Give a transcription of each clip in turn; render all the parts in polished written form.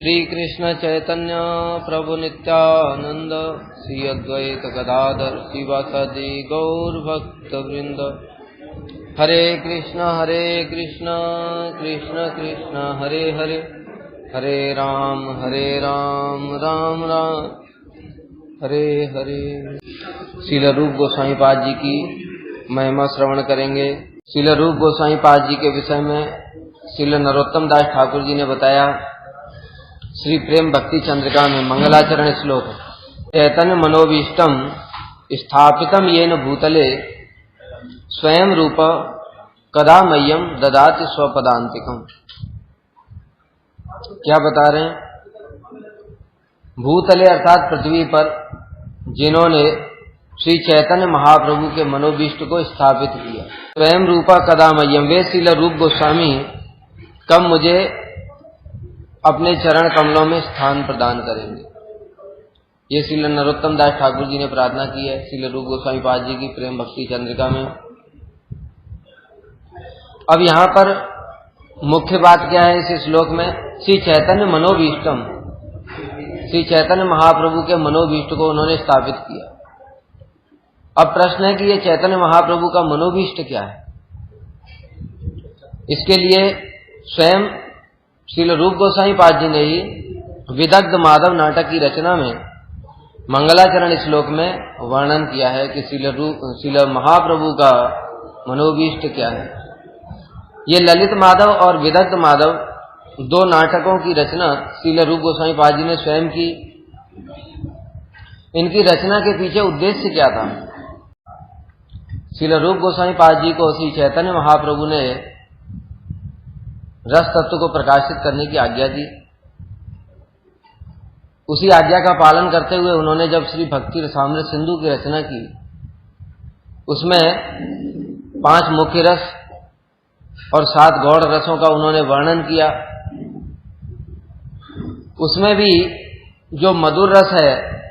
श्री कृष्ण चैतन्य प्रभु नित्यानंद श्री अद्वैत गदाधर शिवासादि गौर भक्त वृंद। हरे कृष्ण कृष्ण कृष्ण हरे हरे, हरे राम राम राम हरे हरे। श्रील रूप गोस्वामी पाद जी की महिमा श्रवण करेंगे। श्रील रूप गोस्वामी पाद जी के विषय में श्रील नरोत्तम दास ठाकुर जी ने बताया। श्री प्रेम भक्ति चंद्रिका में मंगलाचरण श्लोक है। चैतन्य मनोभीष्टम स्थापितम येन भूतले स्वयं रूप कदा मह्यम ददाति स्वपदांतिकम। क्या बता रहे हैं? भूतले अर्थात पृथ्वी पर जिन्होंने श्री चैतन्य महाप्रभु के मनोभीष्ट को स्थापित किया, स्वयं रूपा कदा मह्यम, वे श्रील रूप गोस्वामी कब मुझे अपने चरण कमलों में स्थान प्रदान करेंगे। ये श्रील नरोत्तम दास ठाकुर जी ने प्रार्थना की है श्रील रूप गोस्वामी पाद जी की प्रेम भक्ति चंद्रिका में। अब यहाँ पर मुख्य बात क्या है इस श्लोक में? श्री चैतन्य मनोभीष्टम, श्री चैतन्य महाप्रभु के मनोभीष्ट को उन्होंने स्थापित किया। अब प्रश्न है कि ये चैतन्य महाप्रभु का मनोभीष्ट क्या है? इसके लिए स्वयं श्रील रूप गोस्वामी पाद जी ने ही विदग्ध माधव नाटक की रचना में मंगलाचरण श्लोक में वर्णन किया है कि श्रील महाप्रभु का मनोभीष्ट क्या है। ये ललित माधव और विदग्ध माधव दो नाटकों की रचना श्रील रूप गोस्वामी पाद जी ने स्वयं की। इनकी रचना के पीछे उद्देश्य क्या था? श्रील रूप गोस्वामी पाद जी को श्री चैतन्य महाप्रभु ने रस तत्व को प्रकाशित करने की आज्ञा दी। उसी आज्ञा का पालन करते हुए उन्होंने जब श्री भक्ति रसामृत सिंधु की रचना की, उसमें 5 मुख्य रस और 7 गौड़ रसों का उन्होंने वर्णन किया। उसमें भी जो मधुर रस है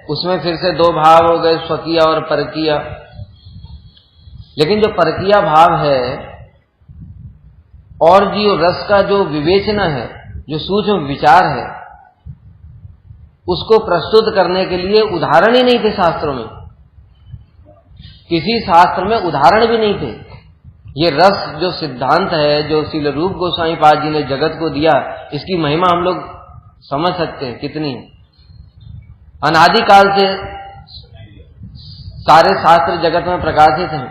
उसमें फिर से 2 भाव हो गए, स्वकीय और परकीय। लेकिन जो परकीय भाव है और जो रस का जो विवेचना है, जो सूक्ष्म विचार है, उसको प्रस्तुत करने के लिए उदाहरण ही नहीं थे शास्त्रों में। किसी शास्त्र में उदाहरण भी नहीं थे। ये रस जो सिद्धांत है जो श्रील रूप गोस्वामी पाद जी ने जगत को दिया, इसकी महिमा हम लोग समझ सकते हैं कितनी है। अनादिकाल से सारे शास्त्र जगत में प्रकाशित हैं,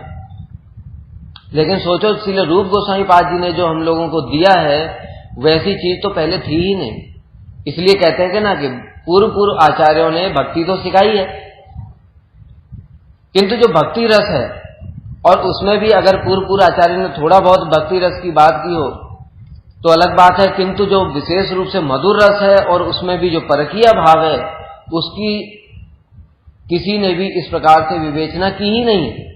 लेकिन सोचो श्रील रूप गोस्वामी पाद जी ने जो हम लोगों को दिया है वैसी चीज तो पहले थी ही नहीं। इसलिए कहते हैं कि ना कि पूर्व आचार्यों ने भक्ति तो सिखाई है, किंतु जो भक्ति रस है और उसमें भी अगर पूर्व आचार्य ने थोड़ा बहुत भक्ति रस की बात की हो तो अलग बात है, किंतु जो विशेष रूप से मधुर रस है और उसमें भी जो परकीय भाव है उसकी किसी ने भी इस प्रकार से विवेचना की ही नहीं।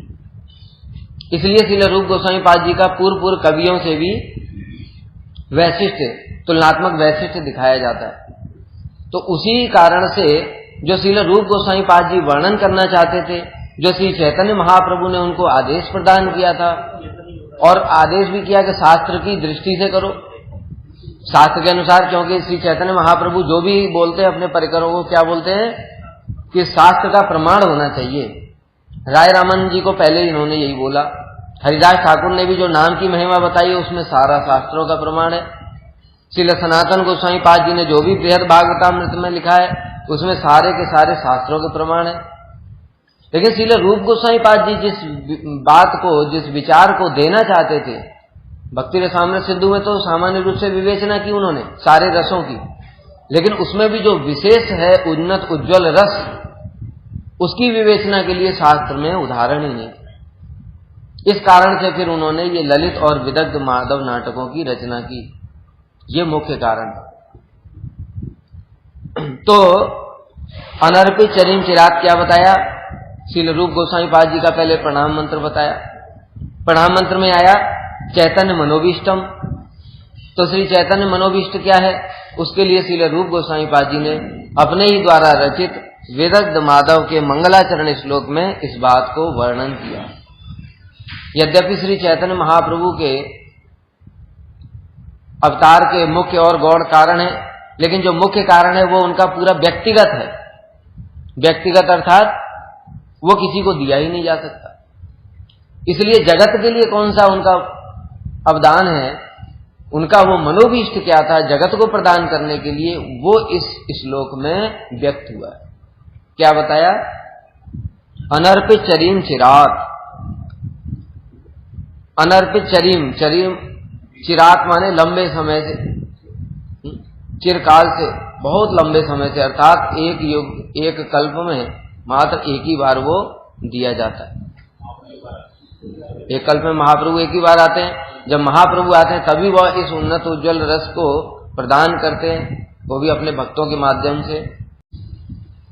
इसलिए श्रील रूप गोस्वामी पाद जी का पूर्व कवियों से भी वैशिष्ट, तुलनात्मक वैशिष्ट दिखाया जाता है। तो उसी कारण से जो श्रील रूप गोस्वामी पाद जी वर्णन करना चाहते थे, जो श्री चैतन्य महाप्रभु ने उनको आदेश प्रदान किया था और आदेश भी किया कि शास्त्र की दृष्टि से करो, शास्त्र के अनुसार। क्योंकि श्री चैतन्य महाप्रभु जो भी बोलते हैं अपने परिकरों को क्या बोलते हैं कि शास्त्र का प्रमाण होना चाहिए। राय रामन जी को पहले इन्होंने यही बोला। हरिदास ठाकुर ने भी जो नाम की महिमा बताई उसमें सारा शास्त्रों का प्रमाण है। श्रील सनातन गोस्वामी पाद जी ने जो भी बृहद भागवतामृत में लिखा है उसमें सारे के सारे शास्त्रों के प्रमाण है। लेकिन श्रील रूप गोस्वामी पाद जी जिस बात को, जिस विचार को देना चाहते थे, भक्ति रसामृत सिंधु में तो सामान्य रूप से विवेचना की उन्होंने सारे रसों की, लेकिन उसमें भी जो विशेष है उन्नत उज्ज्वल रस, उसकी विवेचना के लिए शास्त्र में उदाहरण ही नहीं। इस कारण से फिर उन्होंने ये ललित और विदग्ध माधव नाटकों की रचना की। ये मुख्य कारण। तो अनर्पित चरिम चिराग क्या बताया? श्रील रूप गोस्वामी पाद जी का पहले प्रणाम मंत्र बताया। प्रणाम मंत्र में आया चैतन्य मनोभीष्टम। तो श्री चैतन्य मनोभीष्ट क्या है? उसके लिए श्रील रूप गोस्वामी पाद जी ने अपने ही द्वारा रचित विदग्ध माधव के मंगलाचरण श्लोक में इस बात को वर्णन किया। यद्यपि श्री चैतन्य महाप्रभु के अवतार के मुख्य और गौड़ कारण है लेकिन जो मुख्य कारण है वो उनका पूरा व्यक्तिगत है। व्यक्तिगत अर्थात वो किसी को दिया ही नहीं जा सकता। इसलिए जगत के लिए कौन सा उनका अवदान है, उनका वो मनोभीष्ट क्या था जगत को प्रदान करने के लिए, वो इस श्लोक में व्यक्त हुआ है। क्या बताया? अनर्पित चरीम चिरात। अनर्पित चरीम, चरीम चिरात माने लंबे समय से, चिरकाल से, बहुत लंबे समय से, अर्थात एक युग, एक कल्प में मात्र एक ही बार वो दिया जाता है। एक कल्प में महाप्रभु एक ही बार आते हैं। जब महाप्रभु आते हैं तभी वह इस उन्नत उज्ज्वल रस को प्रदान करते हैं, वो भी अपने भक्तों के माध्यम से।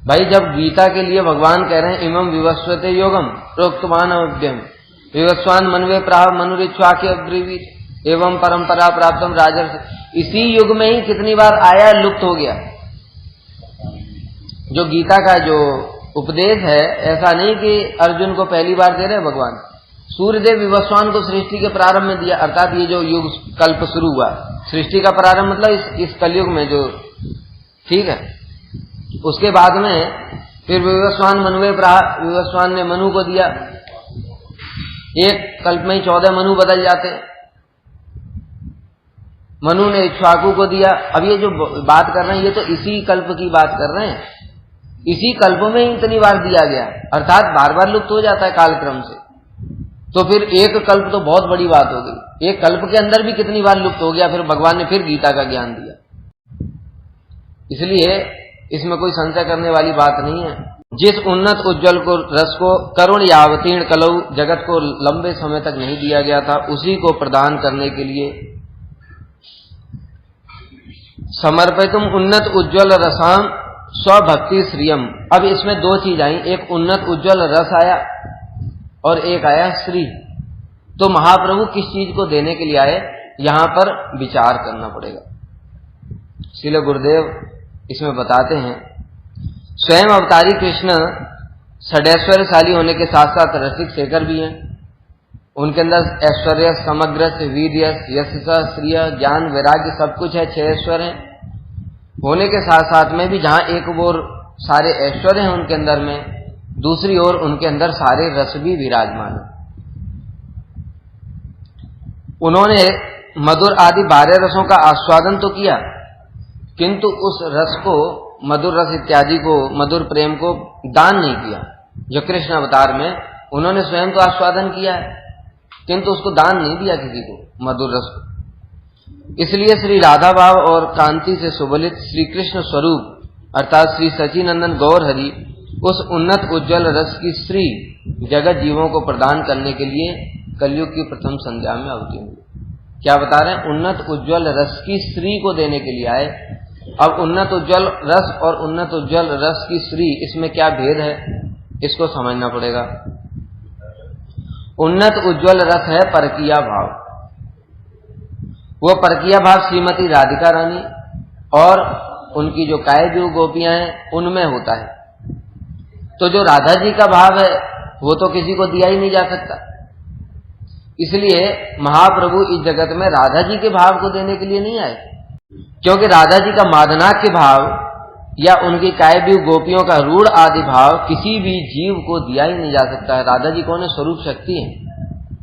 भाई जब गीता के लिए भगवान कह रहे हैं इमं विवस्वते योगम प्रोक्तवान अव्ययम विवस्वान मनवे प्राह मनुरिच्छ्वाक्य अब्रीवीत एवं परंपरा प्राप्तम राजर्षि, इसी युग में ही कितनी बार आया, लुप्त हो गया। जो गीता का जो उपदेश है, ऐसा नहीं कि अर्जुन को पहली बार दे रहे हैं भगवान। सूर्यदेव विवस्वान को सृष्टि के प्रारंभ में दिया, अर्थात ये जो युग कल्प शुरू हुआ, सृष्टि का प्रारंभ मतलब इस कलयुग में जो, ठीक है। उसके बाद में फिर विवस्वान मनुवे प्राह, विवस्वान ने मनु को दिया। एक कल्प में ही 14 मनु बदल जाते हैं। मनु ने इक्ष्वाकु को दिया। अब ये जो बात कर रहे हैं ये तो इसी कल्प की बात कर रहे हैं। इसी कल्प में ही इतनी बार दिया गया, अर्थात बार बार लुप्त हो जाता है कालक्रम से। तो फिर एक कल्प तो बहुत बड़ी बात हो गई। एक कल्प के अंदर भी कितनी बार लुप्त हो गया, फिर भगवान ने फिर गीता का ज्ञान दिया। इसलिए इसमें कोई संशय करने वाली बात नहीं है। जिस उन्नत उज्ज्वल को रस को करुण यावतीर्ण कलौ जगत को लंबे समय तक नहीं दिया गया था, उसी को प्रदान करने के लिए समर्पितुम उन्नत उज्ज्वल रसाम स्वभक्ति श्रियम। अब इसमें दो चीज आई, एक उन्नत उज्ज्वल रस आया और एक आया श्री। तो महाप्रभु किस चीज को देने के लिए आए, यहां पर विचार करना पड़ेगा। श्रील गुरुदेव इसमें बताते हैं, स्वयं अवतारी कृष्ण षडैश्वर्यशाली होने के साथ साथ रसिक शेखर भी हैं। उनके अंदर ऐश्वर्य, समग्र, वीर्य, यश, श्रिय, ज्ञान, वैराग्य सब कुछ है, 6 ऐश्वर्य हैं। होने के साथ साथ में भी जहां एक ओर सारे ऐश्वर्य हैं उनके अंदर में, दूसरी ओर उनके अंदर सारे रस भी विराजमान है। उन्होंने मधुर आदि 12 रसों का आस्वादन तो किया, किंतु उस रस को, मधुर रस इत्यादि को, मधुर प्रेम को दान नहीं किया। जो कृष्ण अवतार में उन्होंने स्वयं तो आस्वादन किया है, किंतु उसको दान नहीं दिया किसी को, मधुर रस को। इसलिए श्री राधा भाव और कांति से सुबलित श्री कृष्ण स्वरूप अर्थात श्री सचिनंदन गौर हरि उस उन्नत उज्ज्वल रस की श्री जगत जीवों को प्रदान करने के लिए कलयुग की प्रथम संध्या में अवतीर्ण हुए। क्या बता रहे हैं? उन्नत उज्ज्वल रस की श्री को देने के लिए आए। अब उन्नत उज्ज्वल रस और उन्नत उज्ज्वल रस की श्री, इसमें क्या भेद है, इसको समझना पड़ेगा। उन्नत उज्ज्वल रस है परकीया भाव। वो परकीया भाव श्रीमती राधिका रानी और उनकी जो कायजू गोपियां हैं उनमें होता है। तो जो राधा जी का भाव है वो तो किसी को दिया ही नहीं जा सकता। इसलिए महाप्रभु इस जगत में राधा जी के भाव को देने के लिए नहीं आए, क्योंकि राधा जी का मादनाक्य भाव या उनकी कायव्यू गोपियों का रूढ़ आदि भाव किसी भी जीव को दिया ही नहीं जा सकता है। राधा जी कौन है? स्वरूप शक्ति है।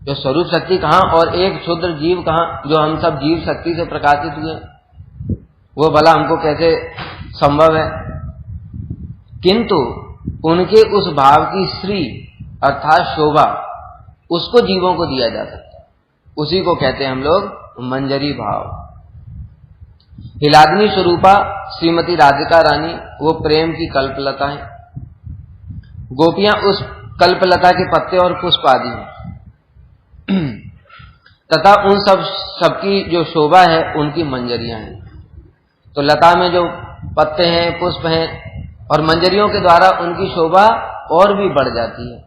जो स्वरूप शक्ति कहाँ और एक क्षुद्र जीव कहाँ, जो हम सब जीव शक्ति से प्रकाशित हुए, वो भला हमको कैसे संभव है? किंतु उनके उस भाव की श्री अर्थात शोभा, उसको जीवों को दिया जा सकता है। उसी को कहते हैं हम लोग मंजरी भाव। हिलादनी स्वरूपा श्रीमती राधिका रानी वो प्रेम की कल्पलता है। गोपियां उस कल्पलता के पत्ते और पुष्प आदि हैं तथा उन सबकी जो शोभा है उनकी मंजरियां हैं। तो लता में जो पत्ते हैं, पुष्प हैं, और मंजरियों के द्वारा उनकी शोभा और भी बढ़ जाती है।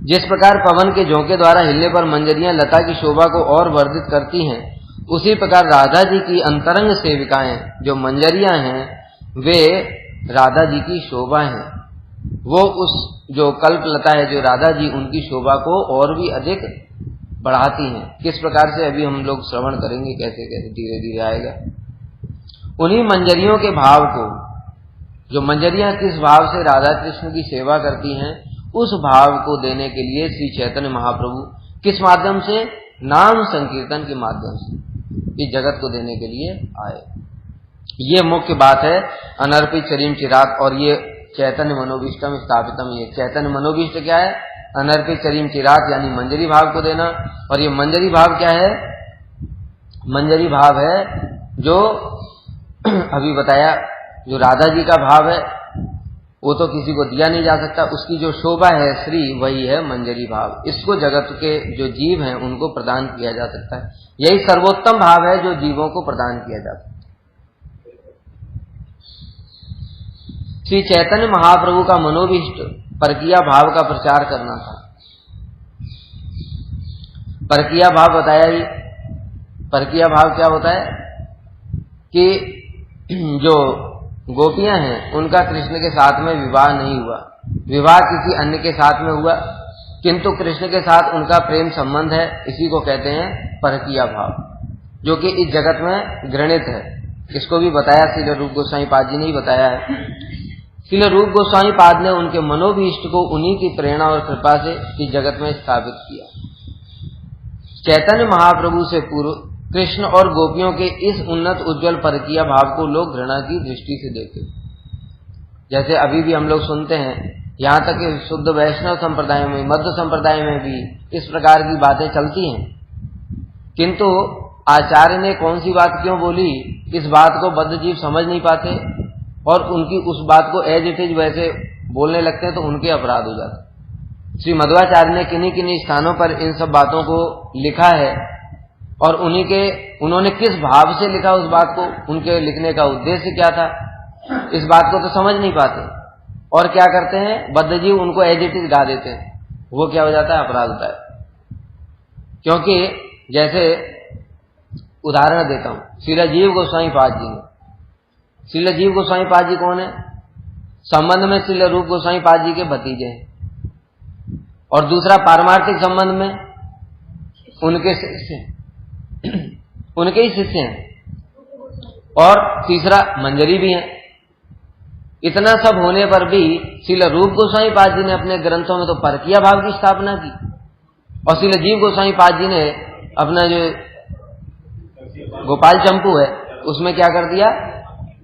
जिस प्रकार पवन के झोंके द्वारा हिलने पर मंजरियां लता की शोभा को और वर्धित करती हैं, उसी प्रकार राधा जी की अंतरंग सेविकाएं जो मंजरियां हैं वे राधा जी की शोभा हैं। वो उस जो कल्पलता है जो राधा जी, उनकी शोभा को और भी अधिक बढ़ाती हैं। किस प्रकार से अभी हम लोग श्रवण करेंगे, कैसे कैसे धीरे धीरे आएगा। उन्हीं मंजरियों के भाव को, जो मंजरियां किस भाव से राधा कृष्ण की सेवा करती हैं, उस भाव को देने के लिए श्री चैतन्य महाप्रभु किस माध्यम से? नाम संकीर्तन के माध्यम से इस जगत को देने के लिए आए। ये मुख्य बात है अनर्पित चरीम चिराग। और ये चैतन्य मनोभीष्टम स्थापितम, ये चैतन्य मनोभीष्ट क्या है? अनर्पित चरीम चिराग यानी मंजरी भाव को देना। और ये मंजरी भाव क्या है? मंजरी भाव है जो अभी बताया, जो राधा जी का भाव है वो तो किसी को दिया नहीं जा सकता, उसकी जो शोभा है श्री, वही है मंजरी भाव। इसको जगत के जो जीव हैं उनको प्रदान किया जा सकता है। यही सर्वोत्तम भाव है जो जीवों को प्रदान किया जाता है। श्री चैतन्य महाप्रभु का मनोभीष्ट परकिया भाव का प्रचार करना था। परकिया भाव बताया ही। परकिया भाव क्या होता है कि जो गोपियां हैं उनका कृष्ण के साथ में विवाह नहीं हुआ, विवाह किसी अन्य के साथ में हुआ, किंतु कृष्ण के साथ उनका प्रेम संबंध है। इसी को कहते हैं परकिया भाव, जो कि इस जगत में घृणित है। इसको भी बताया श्रील रूप गोस्वामी पाद जी ने ही बताया है। श्रील रूप गोस्वामी पाद ने उनके मनोभीष्ट को उन्हीं की प्रेरणा और कृपा से इस जगत में स्थापित किया। चैतन्य महाप्रभु से पूर्व कृष्ण और गोपियों के इस उन्नत उज्जवल परकीय भाव को लोग घृणा की दृष्टि से देखते। जैसे अभी भी हम लोग सुनते हैं, यहाँ तक कि शुद्ध वैष्णव संप्रदाय में, मध्य संप्रदाय में भी इस प्रकार की बातें चलती हैं। किंतु आचार्य ने कौन सी बात क्यों बोली, इस बात को बद्ध जीव समझ नहीं पाते और उनकी उस बात को एज इट इज वैसे बोलने लगते हैं, तो उनके अपराध हो जाते। श्री मध्वाचार्य ने किन्हीं किन्हीं स्थानों पर इन सब बातों को लिखा है और उन्होंने किस भाव से लिखा, उस बात को, उनके लिखने का उद्देश्य क्या था, इस बात को तो समझ नहीं पाते। और क्या करते हैं, बद्धजीव उनको एज इट इज गा देते हैं। वो क्या हो जाता है, अपराध होता है। क्योंकि जैसे उदाहरण देता हूं, श्रील जीव गोस्वामी पाद जी ने, श्रील जीव गोस्वामी पाद जी कौन है? संबंध में श्रील रूप गोस्वामी पाद जी के भतीजे हैं, और दूसरा पारमार्थिक संबंध में उनके शिष्य, उनके ही शिष्य हैं, और तीसरा मंजरी भी हैं। इतना सब होने पर भी श्रील रूप गोस्वामी पाद जी ने अपने ग्रंथों में तो परकीय भाव की स्थापना की, और श्रील जीव गोस्वामी पाद जी ने अपना जो गोपाल चंपू है उसमें क्या कर दिया,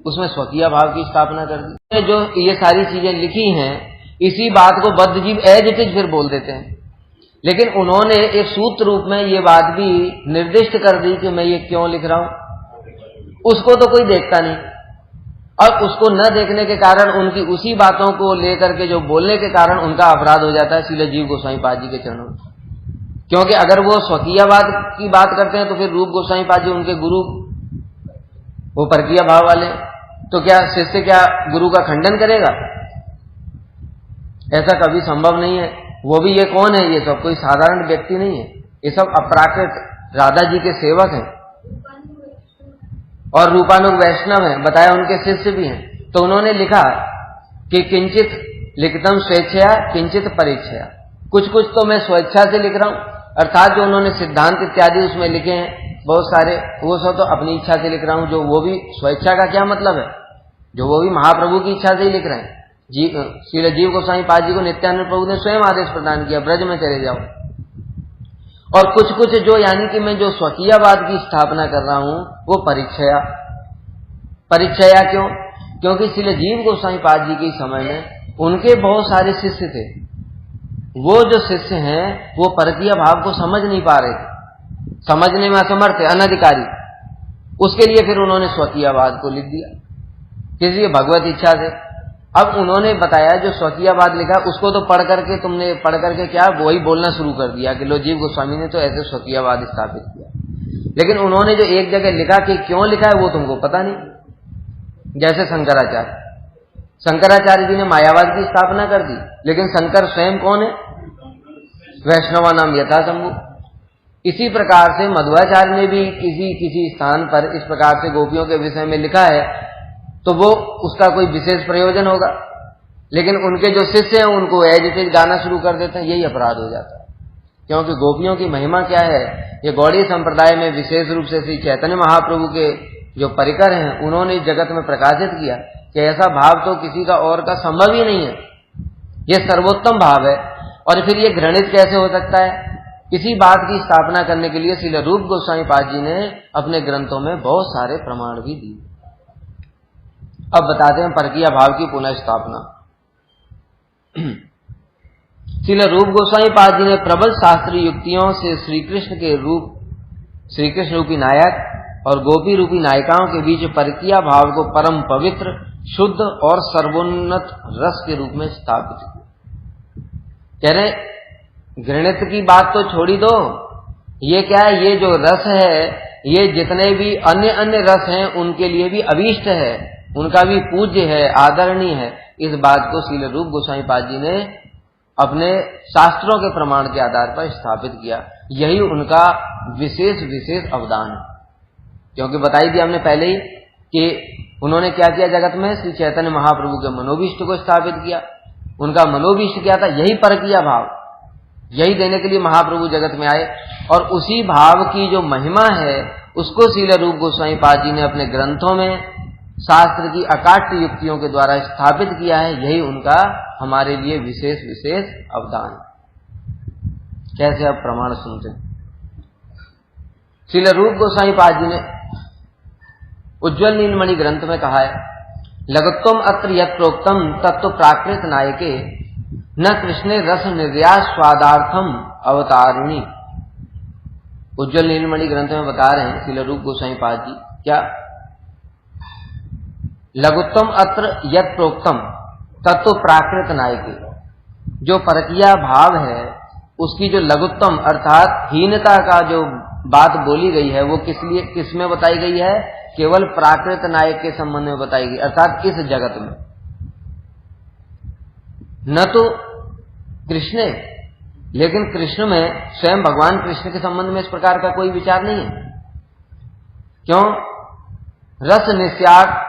उसमें स्वकीय भाव की स्थापना कर दी। जो ये सारी चीजें लिखी हैं, इसी बात को बद्ध जीव एज इट इज फिर बोल देते हैं। लेकिन उन्होंने एक सूत्र रूप में ये बात भी निर्दिष्ट कर दी कि मैं ये क्यों लिख रहा हूं। उसको तो कोई देखता नहीं, और उसको न देखने के कारण उनकी उसी बातों को लेकर के जो बोलने के कारण उनका अपराध हो जाता है श्रील जीव गोस्वामी पाद जी के चरणों में। क्योंकि अगर वो स्वकीयवाद की बात करते हैं तो फिर रूप गोस्वामी पाद जी उनके गुरु, वो परकीय भाव वाले, तो क्या शिष्य क्या गुरु का खंडन करेगा? ऐसा कभी संभव नहीं है। वो भी ये कौन है, ये सब कोई साधारण व्यक्ति नहीं है, ये सब अपराकृत राधा जी के सेवक हैं और रूपानुग वैष्णव हैं, बताया उनके शिष्य भी हैं। तो उन्होंने लिखा कि किंचित लिखतम स्वेच्छया किंचित परीक्षया, कुछ कुछ तो मैं स्वेच्छा से लिख रहा हूं, अर्थात जो उन्होंने सिद्धांत इत्यादि उसमें लिखे हैं बहुत सारे, वो सब तो अपनी इच्छा से लिख रहा हूं। जो वो भी स्वेच्छा का क्या मतलब है, जो वो भी महाप्रभु की इच्छा से ही लिख रहे हैं। श्रील जीव गोस्वामी पाद जी को नित्यानंद प्रभु ने स्वयं आदेश प्रदान किया, ब्रज में चले जाओ। और कुछ कुछ जो यानी कि मैं जो स्वकीयवाद की स्थापना कर रहा हूं वो परीक्षया। परीक्षया क्यों? क्योंकि श्रील जीव गोस्वामी पाद जी के समय में उनके बहुत सारे शिष्य थे। वो जो शिष्य हैं वो परकीय भाव को समझ नहीं पा रहे थे, समझने में असमर्थ थे, अनधिकारी। उसके लिए फिर उन्होंने स्वकीयवाद को लिख दिया, किसी भगवत इच्छा से। अब उन्होंने बताया जो स्वकीयवाद लिखा उसको तो तुमने पढ़ करके क्या वही बोलना शुरू कर दिया कि लो जीव गोस्वामी ने तो ऐसे स्वकीयवाद स्थापित किया। लेकिन उन्होंने जो एक जगह लिखा कि क्यों लिखा है वो तुमको पता नहीं। जैसे शंकराचार्य जी ने मायावाद की स्थापना कर दी, लेकिन शंकर स्वयं कौन है? वैष्णवा नाम यथा शंभु। इसी प्रकार से मध्वाचार्य ने भी किसी स्थान पर इस प्रकार से गोपियों के विषय में लिखा है, तो वो उसका कोई विशेष प्रयोजन होगा। लेकिन उनके जो शिष्य हैं उनको एज इट इज गाना शुरू कर देते हैं, यही अपराध हो जाता है। क्योंकि गोपियों की महिमा क्या है, ये गौड़ीय संप्रदाय में विशेष रूप से श्री चैतन्य महाप्रभु के जो परिकर हैं उन्होंने इस जगत में प्रकाशित किया कि ऐसा भाव तो किसी का और का संभव ही नहीं है, ये सर्वोत्तम भाव है। और फिर ये घृणित कैसे हो सकता है? इसी बात की स्थापना करने के लिए श्रील रूप गोस्वामी पाद जी ने अपने ग्रंथों में बहुत सारे प्रमाण भी दिए। अब बताते हैं परकीय भाव की पुनः स्थापना। श्रील रूप गोस्वामी पाद जी ने प्रबल शास्त्रीय युक्तियों से श्री कृष्ण रूपी नायक और गोपी रूपी नायिकाओं के बीच परकीय भाव को परम पवित्र, शुद्ध और सर्वोन्नत रस के रूप में स्थापित किया। कह रहे घृणित की बात तो छोड़ी दो, ये क्या है, ये जो रस है ये जितने भी अन्य रस हैं उनके लिए भी अभीष्ट है, उनका भी पूज्य है, आदरणीय है। इस बात को श्रील रूप गोस्वामी पाद जी ने अपने शास्त्रों के प्रमाण के आधार पर स्थापित किया। यही उनका विशेष अवदान है। क्योंकि बताई दिया हमने पहले ही कि उन्होंने क्या किया जगत में, श्री चैतन्य महाप्रभु के मनोभीष्ट को स्थापित किया। उनका मनोभीष्ट क्या था? यही परकीय भाव, यही देने के लिए महाप्रभु जगत में आए। और उसी भाव की जो महिमा है उसको श्रील रूप गोस्वामी पाद जी ने अपने ग्रंथों में शास्त्र की अकाट्य युक्तियों के द्वारा स्थापित किया है। यही उनका हमारे लिए विशेष अवदान है। कैसे अब प्रमाण सुनते हैं। श्रील रूप गोस्वामी पाद जी ने उज्ज्वल नीलमणि ग्रंथ में कहा है, लघुत्वम अत्र यत् प्रोक्तम तत्व प्राकृत नायके न कृष्णे रस निर्यास स्वादार्थम अवतारिणी। उज्ज्वल नीलमणि ग्रंथ में बता रहे हैं श्रील रूप गोस्वामी पाद जी, क्या लघुत्वम अत्र यत् प्रोक्तम तत्व प्राकृत नायके, जो परकीय भाव है उसकी जो लघुत्तम अर्थात हीनता का जो बात बोली गई है वो किस में बताई गई है? केवल प्राकृत नायक के संबंध में बताई गई, अर्थात इस जगत में, न तो कृष्ण। लेकिन कृष्ण में, स्वयं भगवान कृष्ण के संबंध में इस प्रकार का कोई विचार नहीं है। क्यों? रस निस्यात,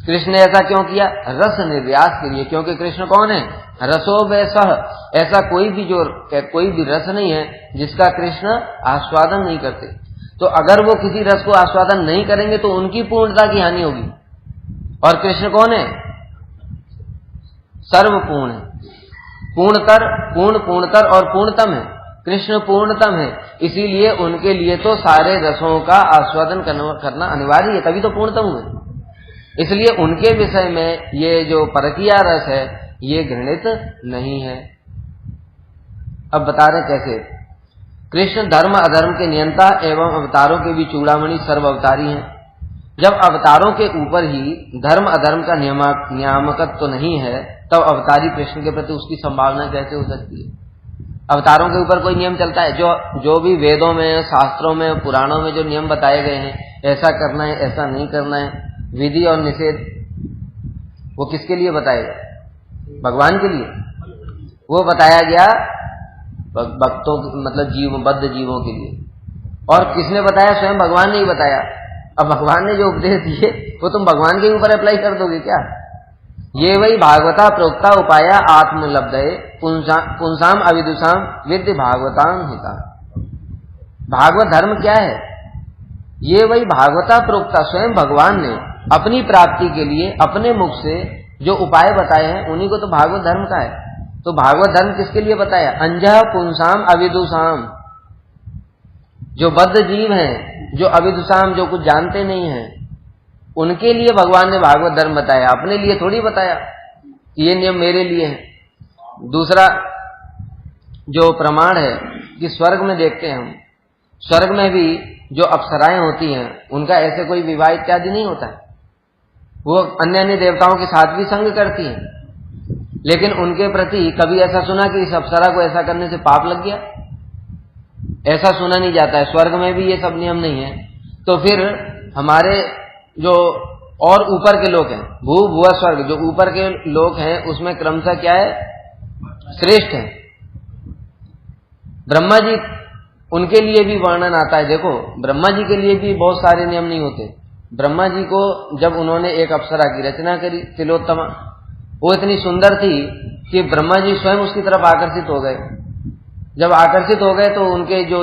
कृष्ण ने ऐसा क्यों किया? रस निर्यास के लिए। क्योंकि कृष्ण कौन है? रसो वैसह, ऐसा कोई भी रस नहीं है जिसका कृष्ण आस्वादन नहीं करते। तो अगर वो किसी रस को आस्वादन नहीं करेंगे तो उनकी पूर्णता की हानि होगी। और कृष्ण कौन है? सर्वपूर्ण है, पूर्णतर और पूर्णतम है। कृष्ण पूर्णतम है, इसीलिए उनके लिए तो सारे रसों का आस्वादन करना अनिवार्य है, तभी तो पूर्णतम हुए। इसलिए उनके विषय में ये जो परकीय रस है ये घृणित नहीं है। अब बता रहे कैसे। कृष्ण धर्म अधर्म के नियंता एवं अवतारों के भी चूड़ामणि सर्वअवतारी हैं। जब अवतारों के ऊपर ही धर्म अधर्म का नियामकत्व तो नहीं है, तब अवतारी कृष्ण के प्रति उसकी संभावना कैसे हो सकती है? अवतारों के ऊपर कोई नियम चलता है? जो भी वेदों में, शास्त्रों में, पुराणों में जो नियम बताए गए हैं, ऐसा करना है, ऐसा नहीं करना है, विधि और निषेध, वो किसके लिए बताएगा? भगवान के लिए। वो बताया गया भक्तों, मतलब बद्ध जीवों के लिए। और किसने बताया? स्वयं भगवान ने ही बताया। अब भगवान ने जो उपदेश दिए वो तुम भगवान के ऊपर अप्लाई कर दोगे क्या? ये वही भागवता प्रोक्ता उपाया आत्मलब्धये पुंसाम अविदुषाम विद्य भागवताम हिता। भागवत धर्म क्या है? ये वही भागवता प्रोक्ता, स्वयं भगवान ने अपनी प्राप्ति के लिए अपने मुख से जो उपाय बताए हैं उन्हीं को तो भागवत धर्म का है। तो भागवत धर्म किसके लिए बताया? अंजः पुंसाम अविदुषाम, जो बद्ध जीव हैं, जो अविदुषाम, जो कुछ जानते नहीं हैं, उनके लिए भगवान ने भागवत धर्म बताया, अपने लिए थोड़ी बताया कि ये नियम मेरे लिए है। दूसरा जो प्रमाण है कि स्वर्ग में देखते हैं हम, स्वर्ग में भी जो अप्सराएं होती हैं उनका ऐसे कोई विवाह इत्यादि नहीं होता है। वो अन्य देवताओं के साथ भी संग करती हैं, लेकिन उनके प्रति कभी ऐसा सुना कि इस अप्सरा को ऐसा करने से पाप लग गया? ऐसा सुना नहीं जाता है। स्वर्ग में भी ये सब नियम नहीं है। तो फिर हमारे जो और ऊपर के लोग हैं, भूव स्वर्ग, जो ऊपर के लोग हैं उसमें क्रमशः क्या है? श्रेष्ठ है। ब्रह्मा जी, उनके लिए भी वर्णन आता है। देखो, ब्रह्मा जी के लिए भी बहुत सारे नियम नहीं होते। ब्रह्मा जी को जब उन्होंने एक अप्सरा की रचना करी, तिलोत्तमा, वो इतनी सुंदर थी कि ब्रह्मा जी स्वयं उसकी तरफ आकर्षित हो गए। जब आकर्षित हो गए तो उनके जो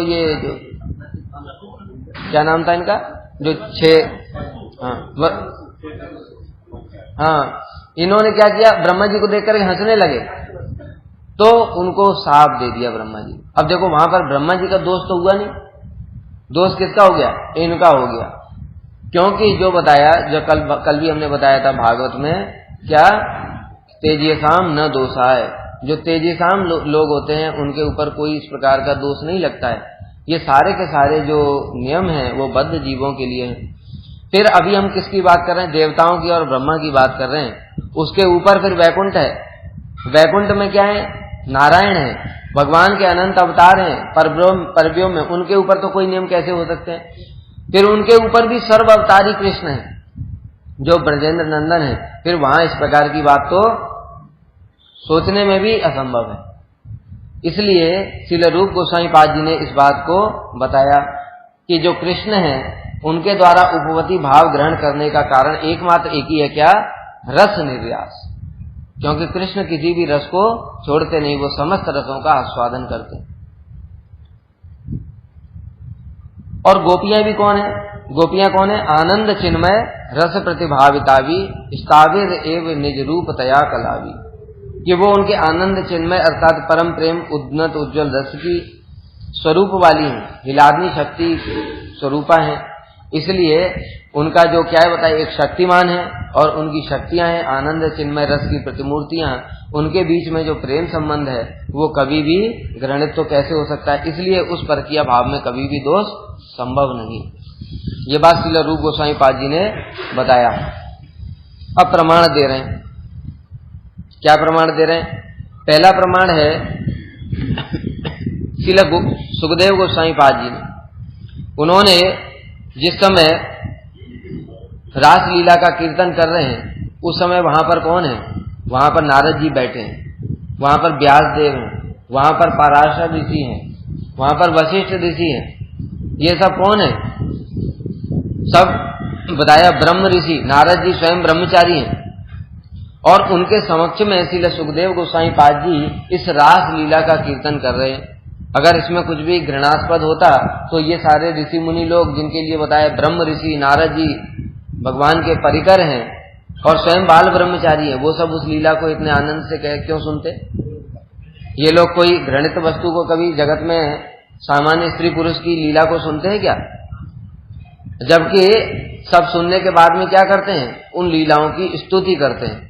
क्या नाम था इनका, जो 6 इन्होंने क्या किया, ब्रह्मा जी को देखकर हंसने लगे तो उनको शाप दे दिया ब्रह्मा जी। अब देखो वहां पर ब्रह्मा जी का दोष तो हुआ नहीं, दोष किसका हो गया, इनका हो गया। क्योंकि जो बताया, जो कल भी हमने बताया था भागवत में, क्या तेजसाम न दोषाय, जो तेजसाम लोग होते हैं उनके ऊपर कोई इस प्रकार का दोष नहीं लगता है। ये सारे के सारे जो नियम हैं वो बद्ध जीवों के लिए हैं। फिर अभी हम किसकी बात कर रहे हैं, देवताओं की और ब्रह्मा की बात कर रहे हैं। उसके ऊपर फिर वैकुंठ है। वैकुंठ में क्या है, नारायण है, भगवान के अनंत अवतार हैं, परव्योम में, उनके ऊपर तो कोई नियम कैसे हो सकते हैं। फिर उनके ऊपर भी सर्व अवतारी कृष्ण है जो ब्रजेंद्र नंदन है। फिर वहां इस प्रकार की बात तो सोचने में भी असंभव है। इसलिए श्रील रूप गोस्वामी पाद जी ने इस बात को बताया कि जो कृष्ण है उनके द्वारा उपपत्ति भाव ग्रहण करने का कारण एकमात्र एक ही है, क्या, रस निर्यास। क्योंकि कृष्ण किसी भी रस को छोड़ते नहीं, वो समस्त रसों का आस्वादन करते हैं। और गोपियां भी कौन है, गोपियां कौन है, आनंद चिन्मय रस प्रतिभाविता भी स्थाविर एवं निज रूप तया कलावी, कि वो उनके आनंद चिन्मय अर्थात परम प्रेम उन्नत उज्जवल रस की स्वरूप वाली हैं, हिलादनी शक्ति स्वरूपा हैं। इसलिए उनका जो क्या है बताइए, एक शक्तिमान है और उनकी शक्तियां हैं आनंद चिन्मय रस की प्रतिमूर्तियां। उनके बीच में जो प्रेम संबंध है वो कभी भी ग्रहणित तो कैसे हो सकता है। इसलिए उस परकीय भाव में कभी भी दोष संभव नहीं। ये बात श्रील रूप गोस्वामी पाद जी ने बताया। अब प्रमाण दे रहे हैं। क्या प्रमाण दे रहे हैं, पहला प्रमाण है श्रील सुखदेव गोस्वामी पाद जी ने, उन्होंने जिस समय रासलीला का कीर्तन कर रहे हैं उस समय वहां पर कौन है, वहां पर नारद जी बैठे हैं, वहां पर व्यास देव हैं, वहां पर पराशर ऋषि हैं, वहां पर वशिष्ठ ऋषि हैं। ये सब कौन है, सब बताया ब्रह्म ऋषि, नारद जी स्वयं ब्रह्मचारी हैं। और उनके समक्ष में श्रील सुखदेव गोस्वामी पाद जी इस रास लीला का कीर्तन कर रहे हैं। अगर इसमें कुछ भी घृणास्पद होता तो ये सारे ऋषि मुनि लोग जिनके लिए बताया ब्रह्म ऋषि नारद जी भगवान के परिकर हैं और स्वयं बाल ब्रह्मचारी है, वो सब उस लीला को इतने आनंद से क्यों सुनते। ये लोग कोई घृणित वस्तु को कभी जगत में सामान्य स्त्री पुरुष की लीला को सुनते हैं क्या, जबकि सब सुनने के बाद में क्या करते हैं, उन लीलाओं की स्तुति करते हैं।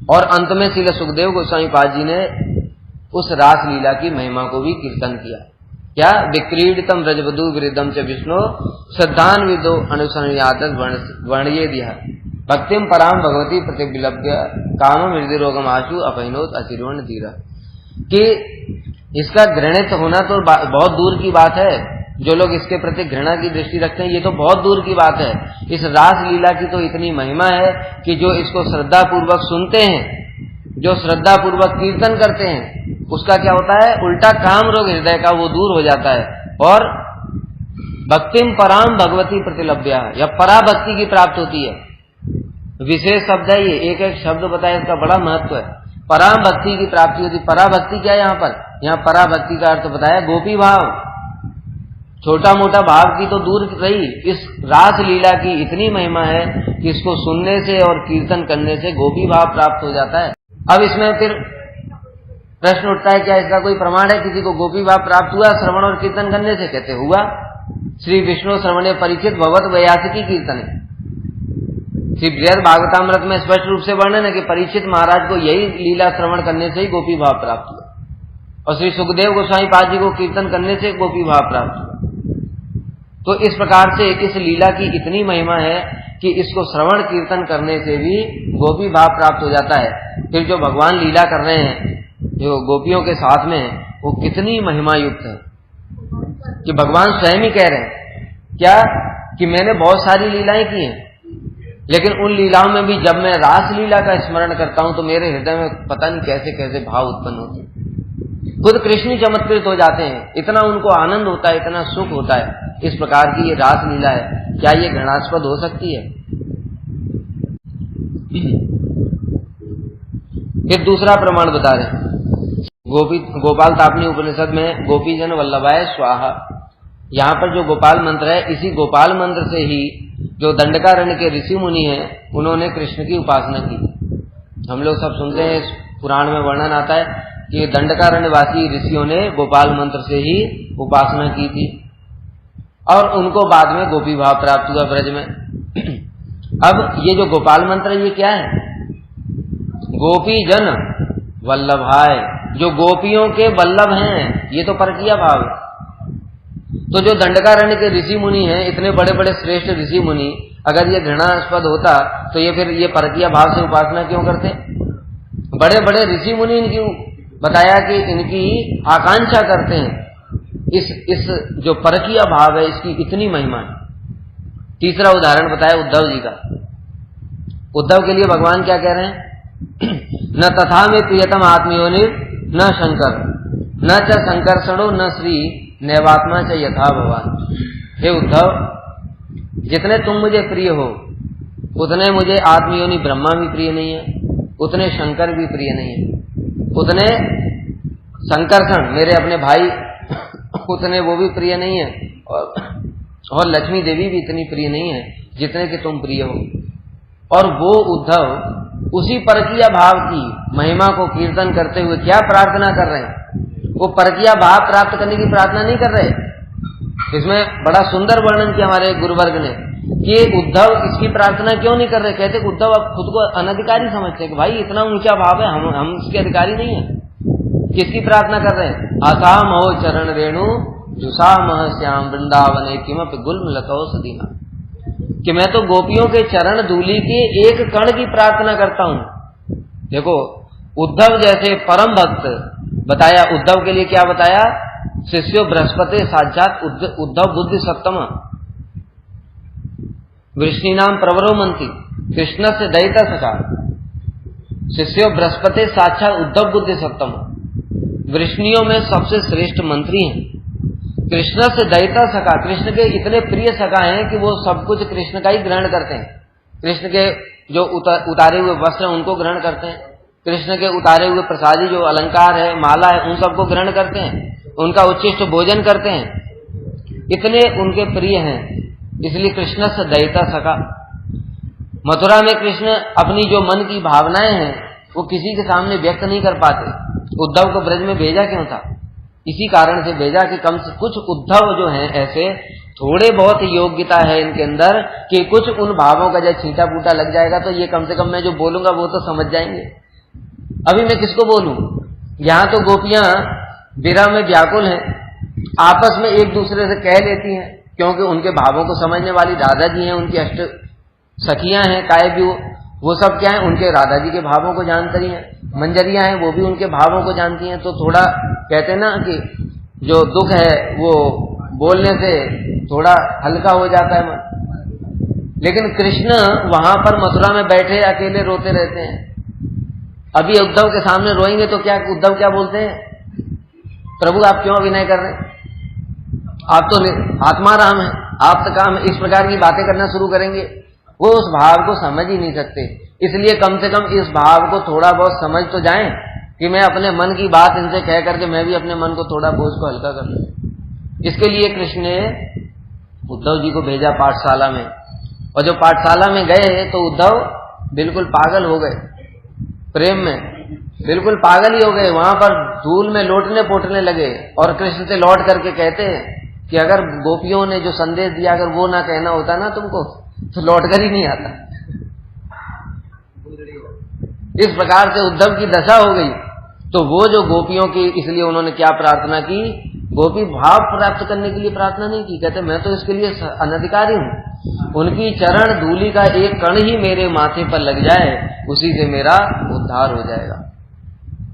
और अंत में श्रील सुखदेव गोस्वामी पाद जी ने उस रास लीला की महिमा को भी कीर्तन किया। क्या, विक्रीडितम रजवधु विरुद्धम च विष्णु श्रद्धान विदो अनुसंयात वर्णये दिया भक्तिम पराम भगवती प्रतिबिलभ्य काम हृदय रोगम आशु अपहिनोत अचिरोण धीरा। कि इसका घृणित होना तो बहुत दूर की बात है, जो लोग इसके प्रति घृणा की दृष्टि रखते हैं ये तो बहुत दूर की बात है। इस रास लीला की तो इतनी महिमा है कि जो इसको श्रद्धा पूर्वक सुनते हैं, जो श्रद्धा पूर्वक कीर्तन करते हैं, उसका क्या होता है, उल्टा काम रोग हृदय का वो दूर हो जाता है और भक्तिम पराम भगवती प्रतिलभ्या या पराभक्ति की प्राप्त होती है। विशेष शब्द है ये, एक एक शब्द बताया, इसका बड़ा महत्व है। पराम भक्ति की प्राप्ति होती। पराभक्ति क्या है यहाँ पर, यहाँ पराभक्ति का अर्थ बताया गोपी भाव। छोटा मोटा भाव की तो दूर रही, इस रास लीला की इतनी महिमा है कि इसको सुनने से और कीर्तन करने से गोपी भाव प्राप्त हो जाता है। अब इसमें फिर प्रश्न उठता है, क्या इसका कोई प्रमाण है, किसी को गोपी भाव प्राप्त हुआ श्रवण और कीर्तन करने से? कहते हुआ। श्री विष्णु श्रवणे परीक्षित भगवत वैयासिकी कीर्तन है। श्री बृहद भागवतामृत में स्पष्ट रूप से वर्णन है कि परीक्षित महाराज को यही लीला श्रवण करने से ही गोपी भाव प्राप्त हुआ और श्री सुखदेव गोस्वामी पाद जी को कीर्तन करने से गोपी भाव प्राप्त हुआ। तो इस प्रकार से इस लीला की इतनी महिमा है कि इसको श्रवण कीर्तन करने से भी गोपी भाव प्राप्त हो जाता है। फिर जो भगवान लीला कर रहे हैं जो गोपियों के साथ में, वो कितनी महिमा युक्त है कि भगवान स्वयं ही कह रहे हैं क्या, कि मैंने बहुत सारी लीलाएं की हैं, लेकिन उन लीलाओं में भी जब मैं रास लीला का स्मरण करता हूं तो मेरे हृदय में पता नहीं कैसे कैसे भाव उत्पन्न होते हैं। खुद कृष्ण ही चमत्कृत हो जाते हैं, इतना उनको आनंद होता है, इतना सुख होता है। इस प्रकार की ये रास लीला है, क्या ये घृणास्पद हो सकती है? फिर दूसरा प्रमाण बता रहे हैं, गोपाल तापनी उपनिषद में गोपीजन वल्लभाय स्वाहा, यहाँ पर जो गोपाल मंत्र है, इसी गोपाल मंत्र से ही जो दंडकारण्य के ऋषि मुनि हैं उन्होंने कृष्ण की उपासना की। हम लोग सब सुनते हैं, पुराण में वर्णन आता है कि दंडकारण्यवासी ऋषियों ने गोपाल मंत्र से ही उपासना की थी और उनको बाद में गोपी भाव प्राप्त हुआ ब्रज में। अब ये जो गोपाल मंत्र है ये क्या है? गोपी जन वल्लभाय, जो गोपियों के वल्लभ हैं, ये तो परकीय भाव है। तो जो दंडकारण्य के ऋषि मुनि हैं, इतने बड़े बड़े श्रेष्ठ ऋषि मुनि, अगर ये घृणास्पद होता तो ये फिर ये परकीय भाव से उपासना क्यों करते? बड़े बड़े ऋषि मुनि इनकी बताया कि इनकी आकांक्षा करते हैं, इस जो परकीय भाव है इसकी इतनी महिमा है। तीसरा उदाहरण बताया उद्धव जी का। उद्धव के लिए भगवान क्या कह रहे हैं? न तथा में प्रियतम आत्मयोनिर न शंकर न च संकर्षणो न श्री नैवात्मा च यथा भगवान। हे उद्धव, जितने तुम मुझे प्रिय हो उतने मुझे आत्मयोनि ब्रह्मा भी प्रिय नहीं है, उतने शंकर भी प्रिय नहीं है, उतने संकर्षण मेरे अपने भाई उतने वो भी प्रिय नहीं है, और लक्ष्मी देवी भी इतनी प्रिय नहीं है जितने कि तुम प्रिय हो। और वो उद्धव उसी परकीय भाव की महिमा को कीर्तन करते हुए क्या प्रार्थना कर रहे हैं? वो परकीय भाव प्राप्त करने की प्रार्थना नहीं कर रहे। इसमें बड़ा सुंदर वर्णन किया हमारे गुरुवर्ग ने कि उद्धव इसकी प्रार्थना क्यों नहीं कर रहे। कहते कि उद्धव अब खुद को अनधिकारी समझते हैं कि भाई इतना ऊंचा भाव है, हम इसके अधिकारी नहीं है। किसकी प्रार्थना कर रहे हैं? आसाम हो चरण रेणु जुसा मह श्याम वृंदावने किमपि गुल्म लतो सदीना, कि मैं तो गोपियों के चरण धूलि के एक कण की प्रार्थना करता हूं। देखो उद्धव जैसे परम भक्त बताया, उद्धव के लिए क्या बताया? शिष्यो बृहस्पति साक्षात उद्धव बुद्धि सप्तम वृष्णि नाम प्रवरो मंत्री कृष्ण से दयिता सखा। शिष्यो बृहस्पति साक्षात उद्धव बुद्धि सप्तम, वृष्णियों में सबसे श्रेष्ठ मंत्री हैं। कृष्ण से दयिता सखा, कृष्ण के इतने प्रिय सखा हैं कि वो सब कुछ कृष्ण का ही ग्रहण करते हैं। कृष्ण के जो उतारे हुए वस्त्र उनको ग्रहण करते हैं, कृष्ण के उतारे हुए प्रसादी जो अलंकार है, माला है, उन सबको ग्रहण करते हैं, उनका उच्चिष्ट भोजन करते हैं। इतने उनके प्रिय हैं, इसलिए कृष्ण से दयिता सखा। मथुरा में कृष्ण अपनी जो मन की भावनाएं हैं वो किसी के सामने व्यक्त नहीं कर पाते। उद्धव को ब्रज में भेजा क्यों था? इसी कारण से भेजा कि कम से कुछ उद्धव जो हैं ऐसे थोड़े बहुत योग्यता है इनके अंदर कि कुछ उन भावों का जब छींटा फूटा लग जाएगा तो ये कम से कम मैं जो बोलूंगा वो तो समझ जाएंगे। अभी मैं किसको बोलूं? यहाँ तो गोपियां विरह में व्याकुल हैं, आपस में एक दूसरे से कह लेती हैं, क्योंकि उनके भावों को समझने वाली राधा जी हैं, उनकी अष्ट सखियां हैं, कायव्यू वो सब क्या है, उनके राधा जी के भावों को जानती हैं। मंजरियां हैं वो भी उनके भावों को जानती हैं। तो थोड़ा कहते हैं ना कि जो दुख है वो बोलने से थोड़ा हल्का हो जाता है मन। लेकिन कृष्ण वहां पर मथुरा में बैठे अकेले रोते रहते हैं। अभी उद्धव के सामने रोएंगे तो क्या उद्धव क्या बोलते हैं? प्रभु आप क्यों अभिनय कर रहे हैं? आप तो आत्मा राम है, आप तो काम, इस प्रकार की बातें करना शुरू करेंगे। वो उस भाव को समझ ही नहीं सकते। इसलिए कम से कम इस भाव को थोड़ा बहुत समझ तो जाएं कि मैं अपने मन की बात इनसे कह करके मैं भी अपने मन को थोड़ा बोझ को हल्का कर लूं। इसके लिए कृष्ण ने उद्धव जी को भेजा पाठशाला में, और जो पाठशाला में गए तो उद्धव बिल्कुल पागल हो गए, प्रेम में बिल्कुल पागल ही हो गए। वहां पर धूल में लोटने पोटने लगे और कृष्ण से लौट करके कहते हैं कि अगर गोपियों ने जो संदेश दिया अगर वो ना कहना होता ना तुमको तो लौट कर ही नहीं आता। इस प्रकार से उद्धव की दशा हो गई। तो वो जो गोपियों की, इसलिए उन्होंने क्या प्रार्थना की? गोपी भाव प्राप्त करने के लिए प्रार्थना नहीं की। कहते मैं तो इसके लिए अनधिकारी हूं, उनकी चरण धूलि का एक कण ही मेरे माथे पर लग जाए उसी से मेरा उद्धार हो जाएगा।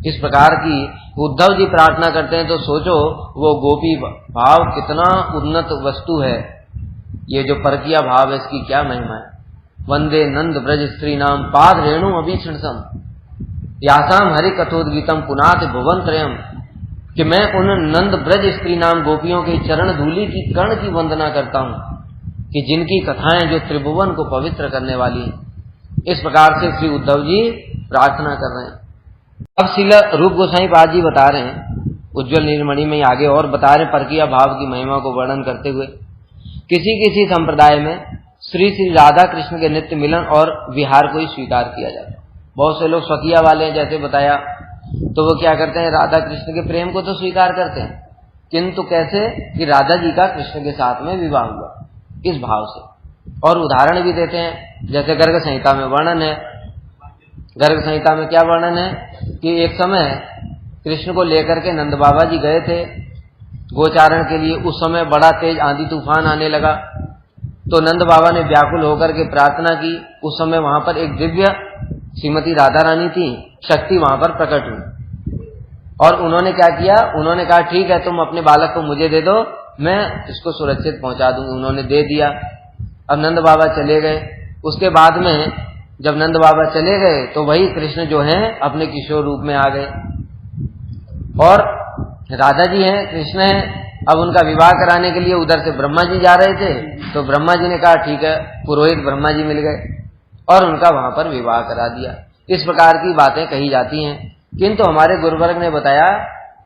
इस प्रकार की उद्धव जी प्रार्थना करते हैं। तो सोचो वो गोपी भाव कितना उन्नत वस्तु है। ये जो परकीय भाव है इसकी क्या महिमा है। वंदे नंद ब्रज स्त्री नाम पाद रेणु अभीक्षण सम यासाम हरि कथोद्गीतम पुनाथ भुवन त्रयम, कि मैं उन नंद ब्रज स्त्री नाम गोपियों के चरण धूलि की कर्ण की वंदना करता हूं कि जिनकी कथाएं जो त्रिभुवन को पवित्र करने वाली हैं। इस प्रकार से श्री उद्धव जी प्रार्थना कर रहे हैं। अब श्रील रूप गोसाई पाद जी बता रहे हैं उज्ज्वल नीलमणि में आगे और बता रहे परकीय भाव की महिमा को वर्णन करते हुए, किसी किसी संप्रदाय में श्री श्री राधा कृष्ण के नित्य मिलन और विहार को ही स्वीकार किया जाता है। बहुत से लोग स्वकीय वाले हैं, जैसे बताया, तो वो क्या करते हैं, राधा कृष्ण के प्रेम को तो स्वीकार करते हैं, किंतु कैसे कि राधा जी का कृष्ण के साथ में विवाह हुआ, इस भाव से। और उदाहरण भी देते हैं, जैसे गर्ग संहिता में वर्णन है। गर्ग संहिता में क्या वर्णन है कि एक समय कृष्ण को लेकर के नंद बाबा जी गए थे गोचारण के लिए। उस समय बड़ा तेज आंधी तूफान आने लगा, तो नंद बाबा ने व्याकुल होकर के प्रार्थना की। उस समय वहां पर एक दिव्य श्रीमती राधा रानी थी, शक्ति वहां पर प्रकट हुई, और उन्होंने क्या किया, उन्होंने कहा ठीक है तुम अपने बालक को मुझे दे दो, मैं इसको सुरक्षित पहुंचा दूंगी। उन्होंने दे दिया। अब नंद बाबा चले गए। उसके बाद में जब नंद बाबा चले गए तो वही कृष्ण जो हैं अपने किशोर रूप में आ गए, और राधा जी हैं, कृष्ण हैं। अब उनका विवाह कराने के लिए उधर से ब्रह्मा जी जा रहे थे, तो ब्रह्मा जी ने कहा ठीक है, पुरोहित ब्रह्मा जी मिल गए और उनका वहां पर विवाह करा दिया। इस प्रकार की बातें कही जाती हैं, किंतु हमारे गुरुवर्ग ने बताया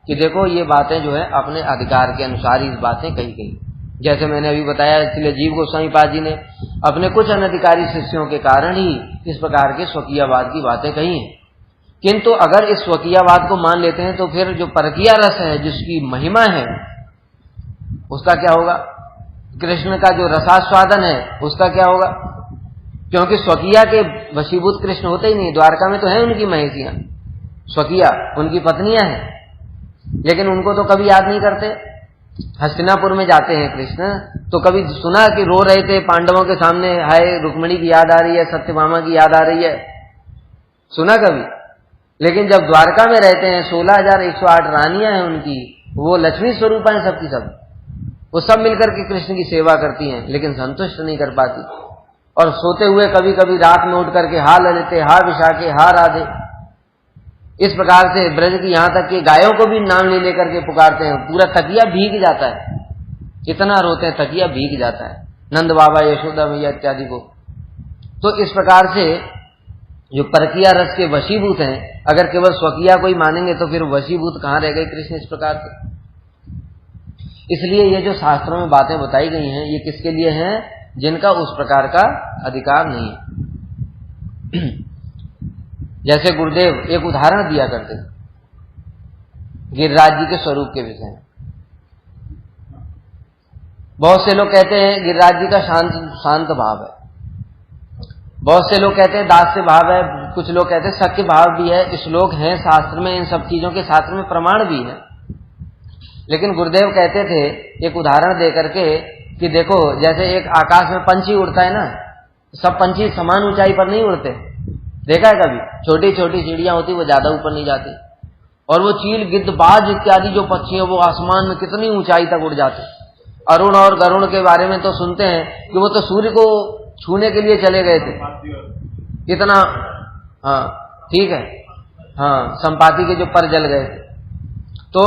कि देखो ये बातें जो है अपने अधिकार के अनुसार ही इस बातें कही गई। जैसे मैंने अभी बताया, इसलिए जीव गोस्वामी पाद जी ने अपने कुछ अनधिकारी शिष्यों के कारण ही इस प्रकार के स्वकीयवाद की बातें कही हैं। किंतु अगर इस स्वकीयवाद को मान लेते हैं तो फिर जो परकीय रस है, जिसकी महिमा है, उसका क्या होगा? कृष्ण का जो रसास्वादन है उसका क्या होगा? क्योंकि स्वकीय के वशीभूत कृष्ण होते ही नहीं। द्वारका में तो है उनकी महिषियां, स्वकीय उनकी पत्नियां हैं, लेकिन उनको तो कभी याद नहीं करते। हस्तिनापुर में जाते हैं कृष्ण, तो कभी सुना कि रो रहे थे पांडवों के सामने, हाय रुक्मिणी की याद आ रही है, सत्यभामा की याद आ रही है, सुना कभी? लेकिन जब द्वारका में रहते हैं, 16,108 रानियां हैं उनकी, वो लक्ष्मी स्वरूप हैं सबकी सब, वो सब मिलकर के कृष्ण की सेवा करती हैं, लेकिन संतुष्ट नहीं कर पाती। और सोते हुए कभी कभी रात में उठ करके हा ललिते, हा विशाखे, हा राधे, इस प्रकार से ब्रज की यहां तक कि गायों को भी नाम ले लेकर के पुकारते हैं। पूरा तकिया भीग जाता है, इतना रोते हैं, तकिया भीग जाता है, नंद बाबा, यशोदा मैया इत्यादि को। तो इस प्रकार से जो परकीय रस के वशीभूत हैं, अगर केवल स्वकीय को ही मानेंगे तो फिर वशीभूत कहां रह गए कृष्ण इस प्रकार से। इसलिए ये जो शास्त्रों में बातें बताई गई हैं, ये किसके लिए हैं? जिनका उस प्रकार का अधिकार नहीं है। जैसे गुरुदेव एक उदाहरण दिया करते गिरिराज जी के स्वरूप के विषय में। बहुत से लोग कहते हैं गिरिराज जी का शांत भाव है, बहुत से लोग कहते हैं दास्य भाव है, कुछ लोग कहते हैं सख्य भाव भी है। श्लोक हैं शास्त्र में, इन सब चीजों के शास्त्र में प्रमाण भी है। लेकिन गुरुदेव कहते थे एक उदाहरण दे करके कि देखो, जैसे एक आकाश में पंछी उड़ता है ना, सब पंछी समान ऊंचाई पर नहीं उड़ते, देखा है कभी? छोटी छोटी चिड़ियां होती, वो ज्यादा ऊपर नहीं जाती, और वो चील, गिद्ध, बाज इत्यादि जो पक्षी है वो आसमान में कितनी ऊंचाई तक उड़ जाते। अरुण और गरुण के बारे में तो सुनते हैं कि वो तो सूर्य को छूने के लिए चले गए थे, इतना, हाँ ठीक है, हाँ संपाति के जो पर जल गए थे। तो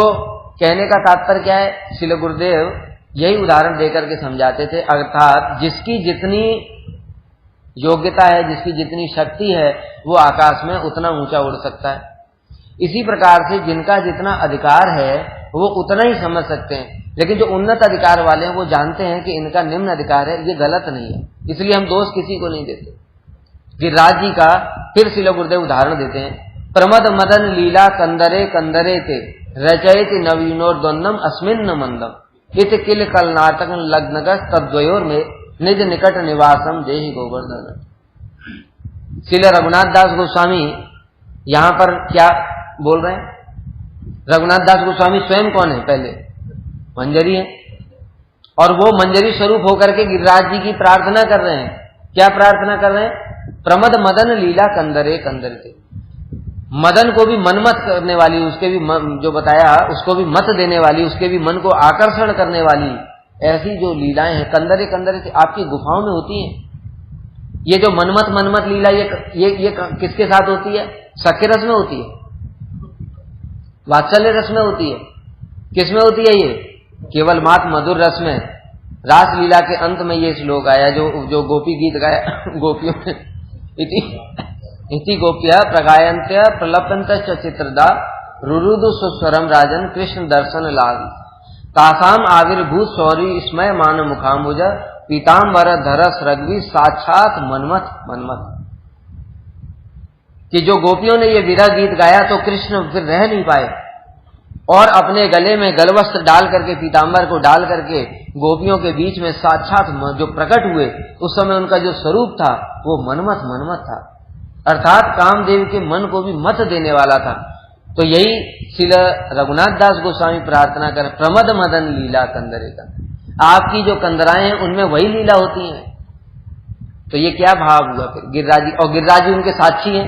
कहने का तात्पर्य क्या है? श्रील गुरुदेव यही उदाहरण देकर के समझाते थे, अर्थात जिसकी जितनी योग्यता है, जिसकी जितनी शक्ति है, वो आकाश में उतना ऊंचा उड़ सकता है। इसी प्रकार से जिनका जितना अधिकार है वो उतना ही समझ सकते हैं, लेकिन जो उन्नत अधिकार वाले हैं वो जानते हैं कि इनका निम्न अधिकार है, ये गलत नहीं है, इसलिए हम दोष किसी को नहीं देते। गिरिराज जी का फिर श्रील गुरुदेव उदाहरण देते हैं, प्रमद मदन लीला कंदरे कंदरे ते रचयति नवीनोर्द्वंदम अस्मिन्न मंदम इत किल कल नाटक लग्नगस तद्वयोर में निज निकट निवासम देहि गोवर्धन। श्रील रघुनाथ दास गोस्वामी यहां पर क्या बोल रहे हैं? रघुनाथ दास गोस्वामी स्वयं कौन है? पहले मंजरी है, और वो मंजरी स्वरूप होकर के गिरिराज जी की प्रार्थना कर रहे हैं। क्या प्रार्थना कर रहे हैं? प्रमद मदन लीला कंदरे कंदरे थे। मदन को भी मनमत करने वाली, उसके भी जो बताया उसको भी मत देने वाली, उसके भी मन को आकर्षण करने वाली ऐसी जो लीलाएं हैं, कंदरे कंदरे से आपकी गुफाओं में होती हैं। ये जो मनमत लीला ये किसके साथ होती है? सख्य रस में होती है, वात्सल्य रस में होती है, किस में होती है? ये केवल मात मधुर रस में। रास लीला के अंत में ये श्लोक आया जो गोपी गीत गाया गोपियों में, इति गोप्य प्रगायन्त्य प्रलपन्त चित्रदा रुरुदु सुस्वरम राजन कृष्ण दर्शन लाल तासाम आविर्भूत सौरी स्मय मान मुखाम्बुज पीताम्बर धरस रघुवीर साक्षात मनमथ मनमथ, कि जो गोपियों ने ये विरह गीत गाया तो कृष्ण फिर रह नहीं पाए और अपने गले में गलवस्त्र डाल करके, पीताम्बर को डाल करके गोपियों के बीच में साक्षात जो प्रकट हुए, उस समय उनका जो स्वरूप था वो मनमथ मनमथ था, अर्थात कामदेव के मन को भी मत देने वाला था। तो यही श्रील रघुनाथ दास गोस्वामी प्रार्थना कर, प्रमद मदन लीला कंदरे का, आपकी जो कंदराएं हैं उनमें वही लीला होती हैं। तो ये क्या भाव हुआ फिर गिरिराज जी, और गिरिराज जी उनके साक्षी हैं।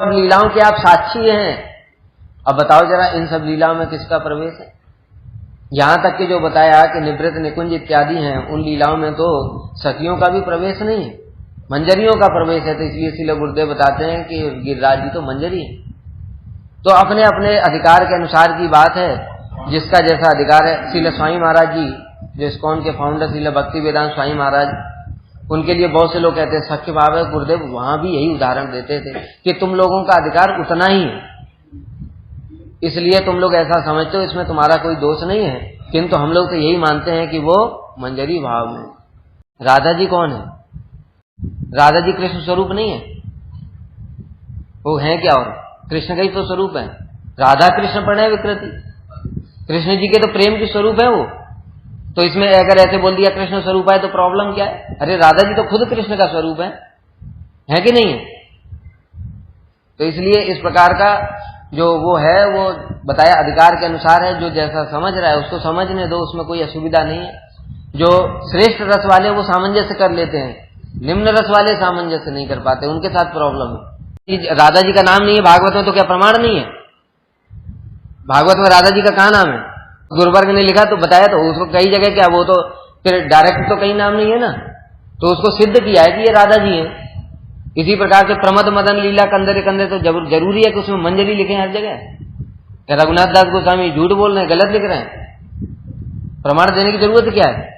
सब लीलाओं के आप साक्षी हैं। अब बताओ जरा इन सब लीलाओं में किसका प्रवेश है? यहां तक कि जो बताया कि निवृत्त निकुंज इत्यादि हैं, उन लीलाओं में तो सखियों का भी प्रवेश नहीं है, मंजरियों का प्रवेश है। तो इसलिए श्रील गुरुदेव बताते हैं कि गिरिराज जी तो मंजरी है। तो अपने अपने अधिकार के अनुसार की बात है, जिसका जैसा अधिकार है। श्रील स्वामी महाराज जी जो इस्कॉन के फाउंडर श्रील भक्ति वेदांत स्वामी महाराज, उनके लिए बहुत से लोग कहते हैं सख्य भाव है। गुरुदेव वहां भी यही उदाहरण देते थे कि तुम लोगों का अधिकार उतना ही है, इसलिए तुम लोग ऐसा समझते हो, इसमें तुम्हारा कोई दोष नहीं है, किंतु हम लोग तो यही मानते हैं कि वो मंजरी भाव में। राधा जी कौन है? राधा जी कृष्ण स्वरूप नहीं है, वो है क्या? और कृष्ण का ही तो स्वरूप है। राधा कृष्ण प्रणय विकृति, कृष्ण जी के तो प्रेम के स्वरूप है वो। तो इसमें अगर ऐसे बोल दिया कृष्ण स्वरूप है तो प्रॉब्लम क्या है? अरे राधा जी तो खुद कृष्ण का स्वरूप है कि नहीं है? तो इसलिए इस प्रकार का जो वो है वो बताया अधिकार के अनुसार है। जो जैसा समझ रहा है उसको समझने दो, उसमें कोई असुविधा नहीं है। जो श्रेष्ठ रस वाले वो सामंजस्य कर लेते हैं, निम्न रस वाले सामंजस्य नहीं कर पाते, उनके साथ प्रॉब्लम है। राधा जी का नाम नहीं है भागवत में तो क्या प्रमाण नहीं है? भागवत में राधा जी का कहाँ नाम है? गुरुवर्ग ने लिखा तो बताया, तो उसको कई जगह क्या, वो तो फिर डायरेक्ट तो कहीं नाम नहीं है ना, तो उसको सिद्ध किया है कि ये राधा जी है। इसी प्रकार से प्रमद मदन लीला कंदरे कंदरे तो जरूरी है कि उसमें मंजरी लिखे हर जगह? क्या रघुनाथ दास गोस्वामी झूठ बोल रहे हैं, गलत लिख रहे हैं? प्रमाण देने की जरूरत क्या है?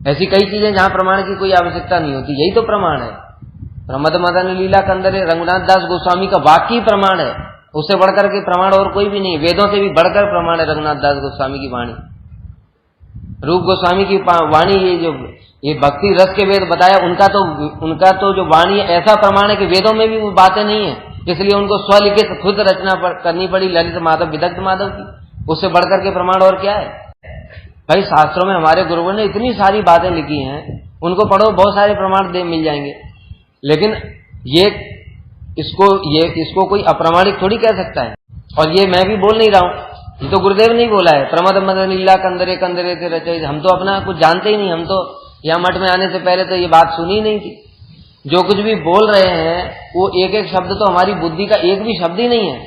ऐसी कई चीजें जहां प्रमाण की कोई आवश्यकता नहीं होती, यही तो प्रमाण है। प्रमद मदन लीला कंदरे रघुनाथ दास गोस्वामी का वाकई प्रमाण है, उससे बढ़कर के प्रमाण और कोई भी नहीं। वेदों से भी बढ़कर प्रमाण है रघुनाथ दास गोस्वामी की वाणी। रूप गोस्वामी की वाणी, ये जो ये भक्ति रस के वेद बताया, उनका तो जो वाणी है ऐसा प्रमाण है कि वेदों में भी वो बातें नहीं है, इसलिए उनको स्वलिखित खुद रचना करनी पड़ी ललित माधव विदग्ध माधव की। उससे बढ़कर के प्रमाण और क्या है भाई? शास्त्रों में हमारे गुरुओं ने इतनी सारी बातें लिखी हैं, उनको पढ़ो, बहुत सारे प्रमाण मिल जाएंगे। लेकिन इसको कोई अप्रामाणिक थोड़ी कह सकता है। और ये मैं भी बोल नहीं रहा हूं, ये तो गुरुदेव नहीं बोला है। प्रमद मदन लीला कंदरे कंदरे ते रचय। हम तो अपना कुछ जानते ही नहीं, हम तो यहाँ मठ में आने से पहले तो ये बात सुनी ही नहीं थी। जो कुछ भी बोल रहे हैं वो एक एक शब्द तो हमारी बुद्धि का एक भी शब्द ही नहीं है,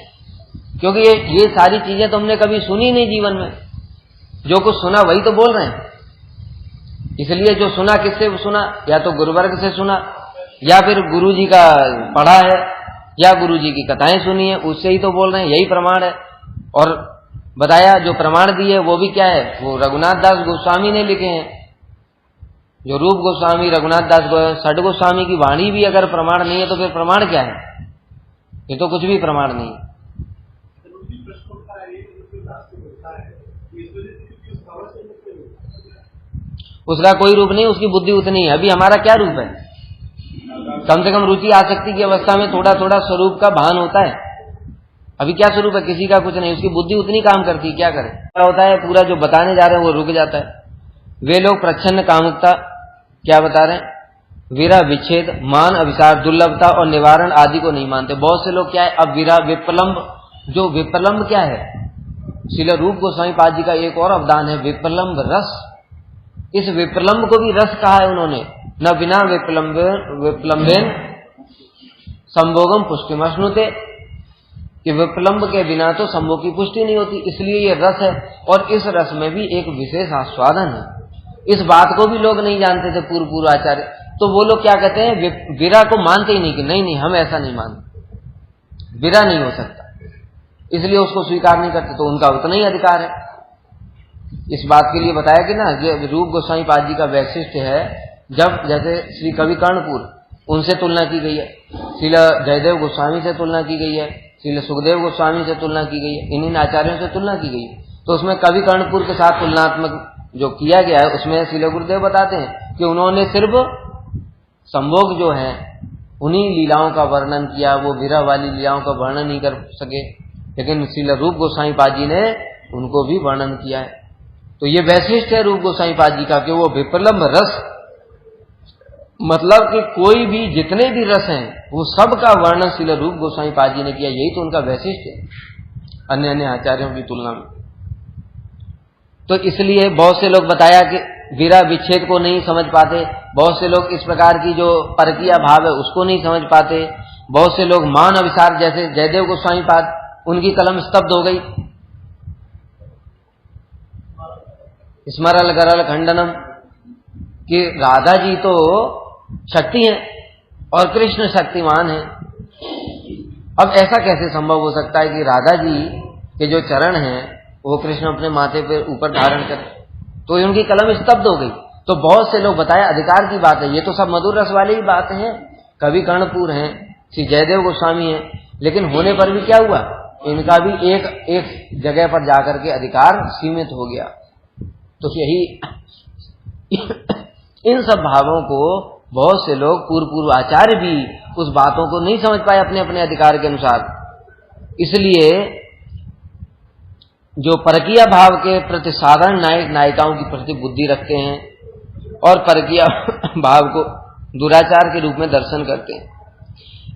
क्योंकि ये सारी चीजें तो हमने कभी सुनी नहीं जीवन में। जो कुछ सुना वही तो बोल रहे हैं। इसलिए जो सुना किससे सुना, या तो गुरुवर्ग से सुना, या फिर गुरु जी का पढ़ा है, या गुरु जी की कथाएं सुनी है, उससे ही तो बोल रहे हैं। यही प्रमाण है। और बताया जो प्रमाण दिए वो भी क्या है, वो रघुनाथ दास गोस्वामी ने लिखे हैं। जो रूप गोस्वामी, रघुनाथ दास षड गोस्वामी की वाणी भी अगर प्रमाण नहीं है तो फिर प्रमाण क्या है? ये तो कुछ भी प्रमाण नहीं है। उसका कोई रूप नहीं, उसकी बुद्धि उतनी है। अभी हमारा क्या रूप है? कम से कम रुचि आसक्ति की अवस्था में थोड़ा थोड़ा स्वरूप का भान होता है। अभी क्या स्वरूप है? किसी का कुछ नहीं। उसकी बुद्धि उतनी काम करती है, क्या करे? क्या होता है, पूरा जो बताने जा रहे हैं वो रुक जाता है। वे लोग प्रच्छन्न कामुकता क्या बता रहे हैं? विरह, विच्छेद, मान, अभिसार, दुर्लभता और निवारण आदि को नहीं मानते। बहुत से लोग क्या है, अब विरह, विप्रलंब, जो विप्रलंब क्या है, श्रील रूप गोस्वामी पाद जी का एक और अवदान है, विप्रलंब रस। इस विप्रलंब को भी रस कहा है उन्होंने। न बिना विप्रलंबेन संभोगम पुष्टिमश्नुते, कि विप्रलंब के बिना तो संभोग की पुष्टि नहीं होती, इसलिए ये रस है। और इस रस में भी एक विशेष आस्वादन है। इस बात को भी लोग नहीं जानते थे, पूर्व आचार्य। तो वो लोग क्या कहते हैं, विरह को मानते ही नहीं, कि नहीं नहीं हम ऐसा नहीं मानते, विरह नहीं हो सकता, इसलिए उसको स्वीकार नहीं करते। तो उनका उतना ही अधिकार है। इस बात के लिए बताया कि ना, ये रूप गोस्वामी पाद जी का वैशिष्ट्य है। जब जैसे श्री कवि कर्णपुर, उनसे तुलना की गई है, श्री जयदेव गोस्वामी से तुलना की गई है, श्री सुखदेव गोस्वामी से तुलना की गई है, इन आचार्यों से तुलना की गई है। तो उसमें कवि कर्णपुर के साथ तुलनात्मक जो किया गया है, उसमें श्रील गुरुदेव बताते हैं कि उन्होंने सिर्फ संभोग जो है उन्हीं लीलाओं का वर्णन किया, वो विरह वाली लीलाओं का वर्णन नहीं कर सके। लेकिन श्रील रूप गोस्वामी पाद जी ने उनको भी वर्णन किया है। तो ये वैशिष्ट है रूप गोस्वामी पाद जी का कि वो विप्रलंब रस, मतलब कि कोई भी जितने भी रस हैं वो सब का वर्णन श्रील रूप गोस्वामी पाद जी ने किया। यही तो उनका वैशिष्ट है अन्य अन्य आचार्यों की तुलना में। तो इसलिए बहुत से लोग बताया कि विरह विच्छेद को नहीं समझ पाते, बहुत से लोग इस प्रकार की जो परकीय भाव है उसको नहीं समझ पाते, बहुत से लोग मान अभिसार, जैसे जयदेव गोस्वामी पाद, उनकी कलम स्तब्ध हो गई। स्मरल गरल खंडनम, कि राधा जी तो शक्ति है और कृष्ण शक्तिमान है। अब ऐसा कैसे संभव हो सकता है कि राधा जी के जो चरण हैं वो कृष्ण अपने माथे पे ऊपर धारण कर? तो उनकी कलम स्तब्ध हो गई। तो बहुत से लोग बताया अधिकार की बात है, ये तो सब मधुर रस वाली ही बात है। कवि कर्णपुर हैं, श्री जयदेव गोस्वामी हैं, लेकिन होने पर भी क्या हुआ, इनका भी एक जगह पर जाकर के अधिकार सीमित हो गया। तो यही इन सब भावों को बहुत से लोग पूर्व आचार्य भी उस बातों को नहीं समझ पाए अपने अपने अधिकार के अनुसार। इसलिए जो परकीय भाव के प्रति साधारण नायक नायिकाओं की प्रति बुद्धि रखते हैं और परकीय भाव को दुराचार के रूप में दर्शन करते हैं,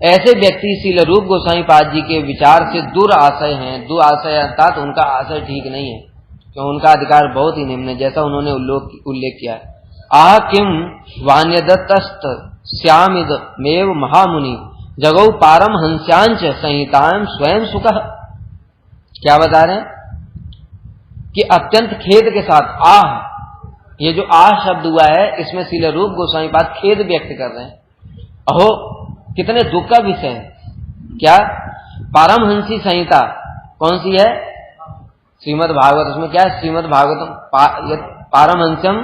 ऐसे व्यक्ति श्रील रूप गोस्वामी पाद जी के विचार से दुराशय हैं। दुराशय अर्थात उनका आशय ठीक नहीं है, क्यों? उनका अधिकार बहुत ही निम्न है, जैसा उन्होंने उल्लेख किया है। आह किम वान्यदत्तस्त श्यामिद मेव महामुनि जगौ पारम हंस्यांच संहिताएं स्वयं सुख। क्या बता रहे हैं कि अत्यंत खेद के साथ आह, ये जो आह शब्द हुआ है इसमें श्रील रूप गोस्वामी पाद खेद व्यक्त कर रहे हैं। अहो कितने दुख का विषय है। क्या? पारमहंसी संहिता कौन सी है? श्रीमद् भागवत। उसमें क्या है? श्रीमद् भागवतम पारमहंस्यम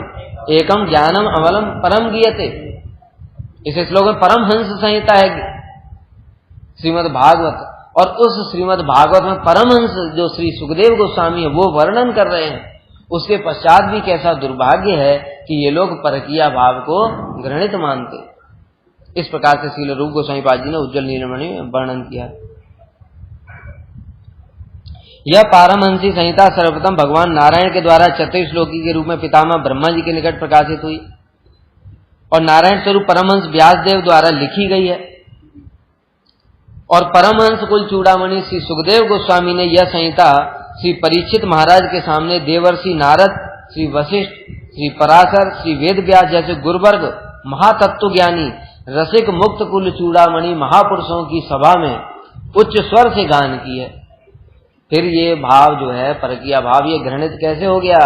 एकम ज्ञानम अमलम परम गीयते। इस श्लोक में परमहंस संहिता है श्रीमद् भागवत, और उस श्रीमद् भागवत में परमहंस जो श्री सुखदेव गोस्वामी है वो वर्णन कर रहे हैं। उसके पश्चात भी कैसा दुर्भाग्य है कि ये लोग परकीय भाव को घृणित मानते। इस प्रकार से श्रील रूप गोस्वामी पाद जी ने उज्ज्वल नीलमणि में वर्णन किया। यह पारमहंसी संहिता सर्वप्रथम भगवान नारायण के द्वारा चतुर्श्लोकी के रूप में पितामह ब्रह्मा जी के निकट प्रकाशित हुई और नारायण स्वरूप परमहंस व्यासदेव द्वारा लिखी गई है। और परमहंस कुल चूड़ामणि श्री सुखदेव गोस्वामी ने यह संहिता श्री परीक्षित महाराज के सामने देवर्षि नारद, श्री वशिष्ठ, श्री पराशर, श्री वेदव्यास जैसे गुरुवर्ग महातत्व ज्ञानी रसिक मुक्त कुल चूड़ामणि महापुरुषों की सभा में उच्च स्वर से गान की है। फिर ये भाव जो है परकीय भाव, ये घृणित कैसे हो गया?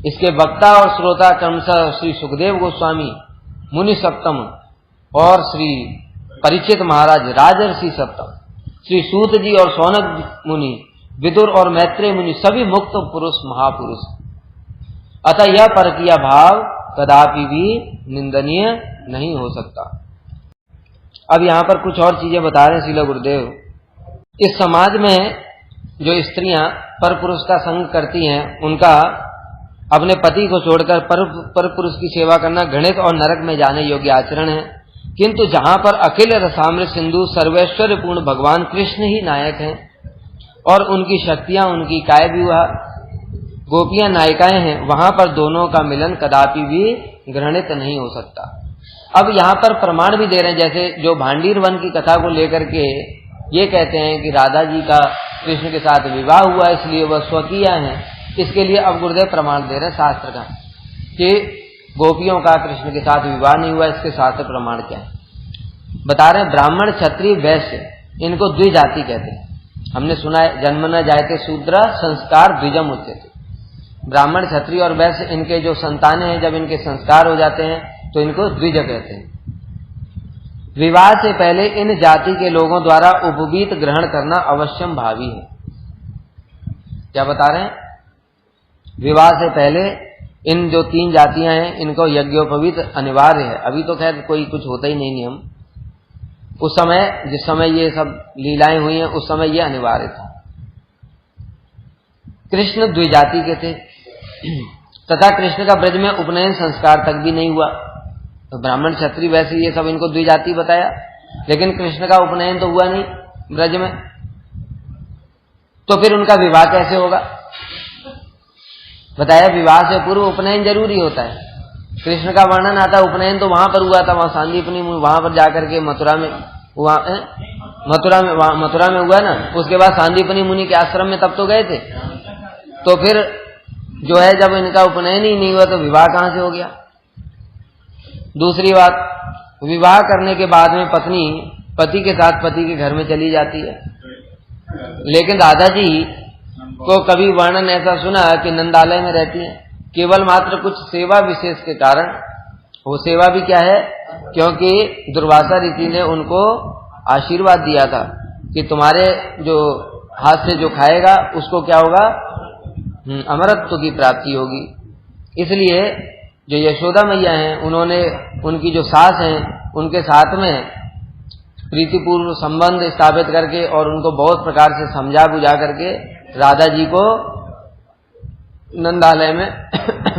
इसके वक्ता और श्रोता क्रमशः श्री सुखदेव गोस्वामी मुनि सप्तम और श्री परीक्षित महाराज राजर्षि सप्तम, श्री सूत जी और सौनक मुनि, विदुर और मैत्रेय मुनि सभी मुक्त पुरुष महापुरुष। अतः यह परकीय भाव कदापि भी निंदनीय नहीं हो सकता। अब यहाँ पर कुछ और चीजें बता रहे हैं श्रील गुरुदेव। इस समाज में जो स्त्रियां पर पुरुष का संग करती हैं, उनका अपने पति को छोड़कर पर पुरुष की सेवा करना घृणित और नरक में जाने योग्य आचरण है। किंतु जहां पर अखिल रसामृत सिंधु सर्वैश्वर्य पूर्ण भगवान कृष्ण ही नायक हैं और उनकी शक्तियां, उनकी काय विवाह गोपियां नायिकाएं हैं, वहां पर दोनों का मिलन कदापि भी घृणित नहीं हो सकता। अब यहाँ पर प्रमाण भी दे रहे हैं, जैसे जो भांडीर वन की कथा को लेकर के ये कहते हैं कि राधा जी का कृष्ण के साथ विवाह हुआ इसलिए वह स्वकीय हैं। इसके लिए अब गुरुदेव प्रमाण दे रहे हैं शास्त्र का कि गोपियों का कृष्ण के साथ विवाह नहीं हुआ। इसके शास्त्र प्रमाण क्या है बता रहे हैं। ब्राह्मण, क्षत्रिय, वैश्य, इनको द्विजाति कहते हैं। हमने सुना है जन्म न जायते शूद्र संस्कार द्विजम उच्यते। ब्राह्मण, क्षत्रिय और वैश्य, इनके जो संतानें हैं, जब इनके संस्कार हो जाते हैं तो इनको द्विज कहते हैं। विवाह से पहले इन जाति के लोगों द्वारा उपवीत ग्रहण करना अवश्यम भावी है। क्या बता रहे हैं? विवाह से पहले इन जो तीन जातियां हैं, इनको यज्ञोपवीत अनिवार्य है। अभी तो खैर कोई कुछ होता ही नहीं नियम। उस समय, जिस समय ये सब लीलाएं हुई हैं, उस समय ये अनिवार्य था। कृष्ण द्विजाति के थे तथा कृष्ण का ब्रज में उपनयन संस्कार तक भी नहीं हुआ। तो ब्राह्मण, क्षत्रिय, वैसे ये सब इनको द्विजाति बताया, लेकिन कृष्ण का उपनयन तो हुआ नहीं ब्रज में, तो फिर उनका विवाह कैसे होगा? बताया विवाह से पूर्व उपनयन जरूरी होता है। कृष्ण का वर्णन आता है, उपनयन तो वहां पर हुआ था, वहां सांदीपनी, वहां पर जाकर के मथुरा में हुआ, मथुरा में हुआ ना। उसके बाद सांदीपनी मुनि के आश्रम में तब तो गए थे। तो फिर जो है जब इनका उपनयन ही नहीं हुआ तो विवाह कहां से हो गया? दूसरी बात, विवाह करने के बाद में पत्नी पति के साथ पति के घर में चली जाती है, लेकिन राधा जी को कभी वर्णन ऐसा सुना कि नंदालय में रहती है, केवल मात्र कुछ सेवा विशेष के कारण। वो सेवा भी क्या है? क्योंकि दुर्वासा ऋषि ने उनको आशीर्वाद दिया था कि तुम्हारे जो हाथ से जो खाएगा उसको क्या होगा? अमरत्व की प्राप्ति होगी। इसलिए जो यशोदा मैया हैं, उन्होंने उनकी जो सास हैं उनके साथ में प्रीतिपूर्व संबंध स्थापित करके और उनको बहुत प्रकार से समझा बुझा करके राधा जी को नंदालय में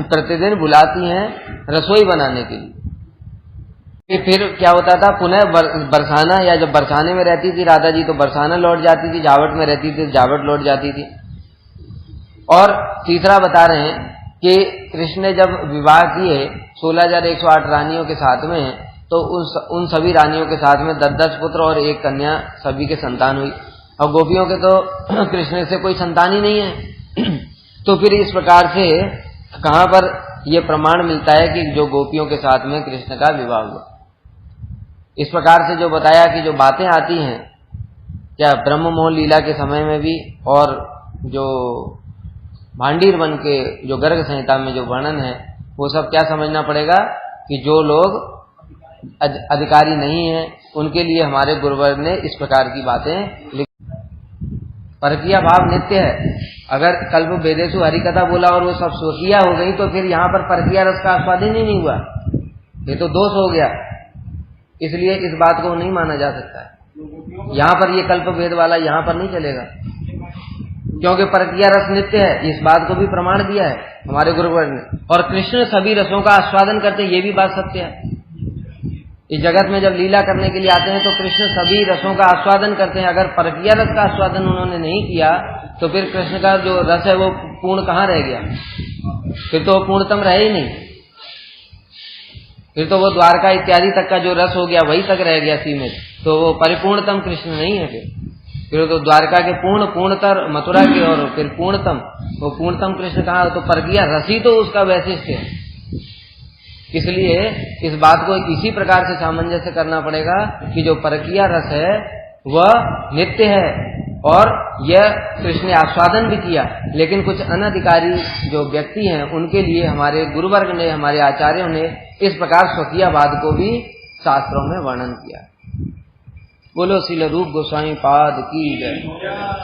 प्रतिदिन बुलाती हैं रसोई बनाने के लिए। फिर क्या होता था, पुनः बरसाना, या जब बरसाने में रहती थी राधा जी तो बरसाना लौट जाती थी, जावट में रहती थी जावट लौट जाती थी। और तीसरा बता रहे हैं कि कृष्ण ने जब विवाह किए 16,108 रानियों के साथ में, तो उन सभी रानियों के साथ में 10 पुत्र और एक कन्या, सभी के संतान हुई। और गोपियों के तो कृष्ण से कोई संतान ही नहीं है। तो फिर इस प्रकार से कहां पर यह प्रमाण मिलता है कि जो गोपियों के साथ में कृष्ण का विवाह हुआ? इस प्रकार से जो बताया कि जो बातें आती हैं, क्या ब्रह्म मोहन लीला के समय में भी, और जो भांडीर वन के जो गर्ग संहिता में जो वर्णन है, वो सब क्या समझना पड़ेगा कि जो लोग अधिकारी नहीं हैं उनके लिए हमारे गुरुवर ने इस प्रकार की बातें लिखी। परकीय भाव नित्य है। अगर कल्प वेदेषु हरिकथा बोला और वो सब स्वकीय हो गई तो फिर यहाँ पर परकीय रस का आस्वादन ही नहीं हुआ, ये तो दोष हो गया। इसलिए इस बात को नहीं माना जा सकता है। यहाँ पर ये कल्प भेद वाला यहाँ पर नहीं चलेगा, क्योंकि परकीय रस नित्य है। इस बात को भी प्रमाण दिया है हमारे गुरुवर ने। और कृष्ण सभी रसों का आस्वादन करते, ये भी बात सत्य है। इस जगत में जब लीला करने के लिए आते हैं तो कृष्ण सभी रसों का आस्वादन करते हैं। अगर परकीय रस का आस्वादन उन्होंने नहीं किया तो फिर कृष्ण का जो रस है वो पूर्ण कहाँ रह गया? फिर तो वो पूर्णतम रहे ही नहीं। फिर तो वो द्वारका इत्यादि तक का जो रस हो गया वही तक रह गया सीमित, तो वो परिपूर्णतम कृष्ण नहीं है। फिर तो द्वारका के पूर्णतर, मथुरा के और फिर पूर्णतम, वो पूर्णतम कृष्ण कहाँ, तो परकिया रसी तो उसका वैशिष्ट है। इसलिए इस बात को इसी प्रकार से सामंजस्य करना पड़ेगा कि जो परकिया रस है वह नित्य है और यह कृष्ण ने आस्वादन भी किया, लेकिन कुछ अनधिकारी जो व्यक्ति हैं उनके लिए हमारे गुरुवर्ग ने, हमारे आचार्यों ने इस प्रकार स्वकीयवाद को भी शास्त्रों में वर्णन किया। बोलो श्रील रूप गोस्वामी पाद की जय,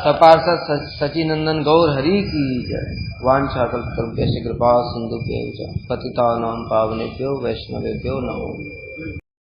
सपार्षद सचिनंदन गौर हरि की जय। वांछाकल्पतरुभ्यश्च कृपा सिंधुभ्यश्च पतितानां पावनेभ्यो वैष्णवेभ्यो नमो।